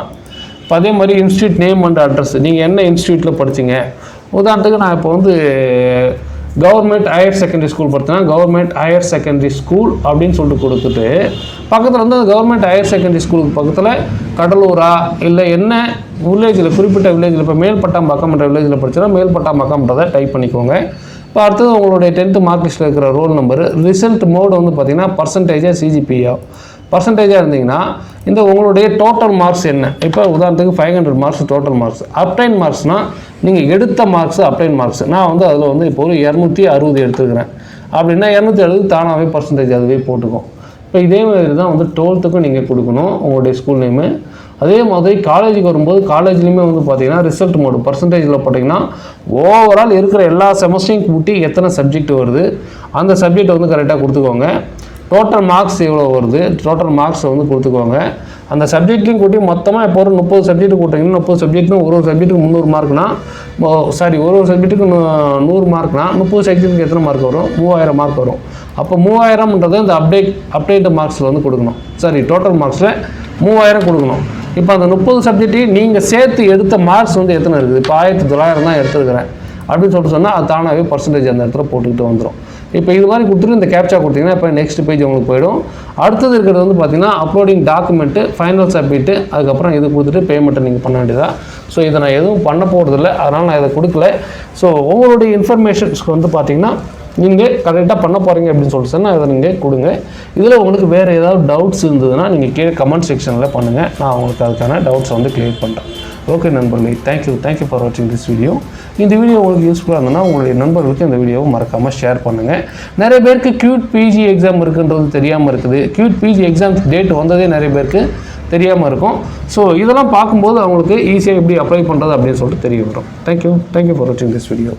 Speaker 1: இப்போ அதே மாதிரி இன்ஸ்டியூட் நேம் அண்ட் அட்ரஸ், நீங்கள் என்ன இன்ஸ்டியூட்டில் படிச்சிங்க. உதாரணத்துக்கு நான் இப்போ வந்து கவர்மெண்ட் ஹையர் செகண்டரி ஸ்கூல் பார்த்தீங்கன்னா கவர்மெண்ட் ஹையர் செகண்டரி ஸ்கூல் அப்படின்னு சொல்லிட்டு கொடுத்துட்டு பக்கத்தில் வந்து அந்த கவர்மெண்ட் ஹையர் செகண்டரி ஸ்கூலுக்கு பக்கத்தில் கடலூரா இல்லை என்ன வில்லேஜில் குறிப்பிட்ட வில்லேஜில் இப்போ மேல்பட்டாம்பாக்கம்ன்ற வில்லேஜில் படிச்சுன்னா மேல்பட்டாம்பாக்கம்ன்றதை டைப் பண்ணிக்கோங்க. இப்போ அடுத்தது உங்களுடைய 10th மார்க் லிஸ்ட்டில் இருக்கிற ரோல் நம்பரு. ரிசல்ட் மோடு வந்து பார்த்தீங்கன்னா பர்சன்டேஜாக சிஜிபியா. பர்சன்டேஜாக இருந்தீங்கன்னா இந்த உங்களுடைய டோட்டல் மார்க்ஸ் என்ன. இப்போ உதாரணத்துக்கு 500 மார்க்ஸ் டோட்டல் மார்க்ஸ். அப்டைன் மார்க்ஸ்னால் நீங்கள் எடுத்த மார்க்ஸ் அப்டைன் மார்க்ஸ். நான் வந்து அதில் வந்து இப்போ ஒரு 260 எடுத்துக்கிறேன் அப்படின்னா 260 தானாகவே பர்சன்டேஜ் அதுவே போட்டுக்கும். இப்போ இதே மாதிரி தான் வந்து 12th நீங்கள் கொடுக்கணும் உங்களுடைய ஸ்கூல் நேமு. அதே மாதிரி காலேஜுக்கு வரும்போது காலேஜ்லேயுமே வந்து பார்த்தீங்கன்னா ரிசல்ட் மோடு பர்சன்டேஜில் போட்டிங்கன்னா ஓவரால் இருக்கிற எல்லா செமஸ்டரையும் கூட்டி எத்தனை சப்ஜெக்ட் வருது அந்த சப்ஜெக்டை வந்து கரெக்டாக கொடுத்துக்கோங்க. டோட்டல் மார்க்ஸ் எவ்வளோ வருது டோட்டல் மார்க்ஸை வந்து கொடுத்துக்கோங்க. அந்த சப்ஜெக்ட்லையும் கூட்டி மொத்தமாக இப்போ ஒரு 30 சப்ஜெக்ட் கூட்டிங்கன்னா 30 சப்ஜெக்ட்னு ஒரு சப்ஜெக்ட்டுக்கு 300 மார்க்னா ஒரு சப்ஜெக்ட்டுக்கு 100 மார்க்னா 30 சப்ஜெக்ட்டுக்கு எத்தனை மார்க் வரும் 3000 மார்க் வரும். அப்போ 3000ன்றது இந்த அப்டேட் மார்க்ஸில் வந்து கொடுக்கணும். டோட்டல் மார்க்ஸில் 3000 கொடுக்கணும். இப்போ அந்த 30 சப்ஜெக்டையும் நீங்கள் சேர்த்து எடுத்த மார்க்ஸ் வந்து எத்தனை இருக்குது. இப்போ 1900 தான் எடுத்துருக்கிறேன் அப்படின்னு சொல்லிட்டு சொன்னால் அது தானாகவே பர்சன்டேஜ் அந்த இடத்துல போட்டுக்கிட்டு வந்துடும். இப்போ இது மாதிரி கொடுத்துட்டு இந்த கேப்சா கொடுத்தீங்கன்னா இப்போ நெக்ஸ்ட் பேஜ் உங்களுக்கு போயிடும். அடுத்தது இருக்கிறது வந்து பார்த்தீங்கன்னா அப்லோடிங் டாக்குமெண்ட்டு, ஃபைனல் சப்மிட்டு, அதுக்கப்புறம் இது கொடுத்துட்டு பேமெண்ட்டை நீங்கள் பண்ண வேண்டியதா. ஸோ இதை நான் எதுவும் பண்ண போகிறதில்ல, அதனால் நான் இதை கொடுக்கல. ஸோ உங்களுடைய இன்ஃபர்மேஷன்ஸ்க்கு வந்து பார்த்தீங்கன்னா நீங்கள் கரெக்டாக பண்ண போகிறீங்க அப்படின்னு சொல்லிட்டு சொன்னால் அதை நீங்கள் கொடுங்க. இதில் உங்களுக்கு வேறு ஏதாவது டவுட்ஸ் இருந்ததுன்னா நீங்கள் கீழே கமெண்ட் செக்ஷனில் பண்ணுங்கள். நான் உங்களுக்கு அதுக்கான டவுட்ஸை வந்து கிளியர் பண்ணுறேன். ஓகே நண்பர்களே, தேங்க்யூ ஃபார் வாட்சிங் திஸ் வீடியோ. இந்த வீடியோ உங்களுக்கு யூஸ்ஃபுல்லாக இருந்ததுன்னா உங்களுடைய நண்பர்களுக்கு இந்த வீடியோவை மறக்காமல் ஷேர் பண்ணுங்கள். நிறைய பேருக்கு QUT PG எக்ஸாம் இருக்குன்றது தெரியாமல் இருக்குது. QUT PG எக்ஸாம் டேட் வந்ததே நிறைய பேருக்கு தெரியாமல் இருக்கும். ஸோ இதெல்லாம் பார்க்கும்போது அவங்களுக்கு ஈஸியாக எப்படி அப்ளை பண்ணுறது அப்படின்னு சொல்லிட்டு தெரிய வரும். தேங்க்யூ ஃபார் வாட்சிங் திஸ் வீடியோ.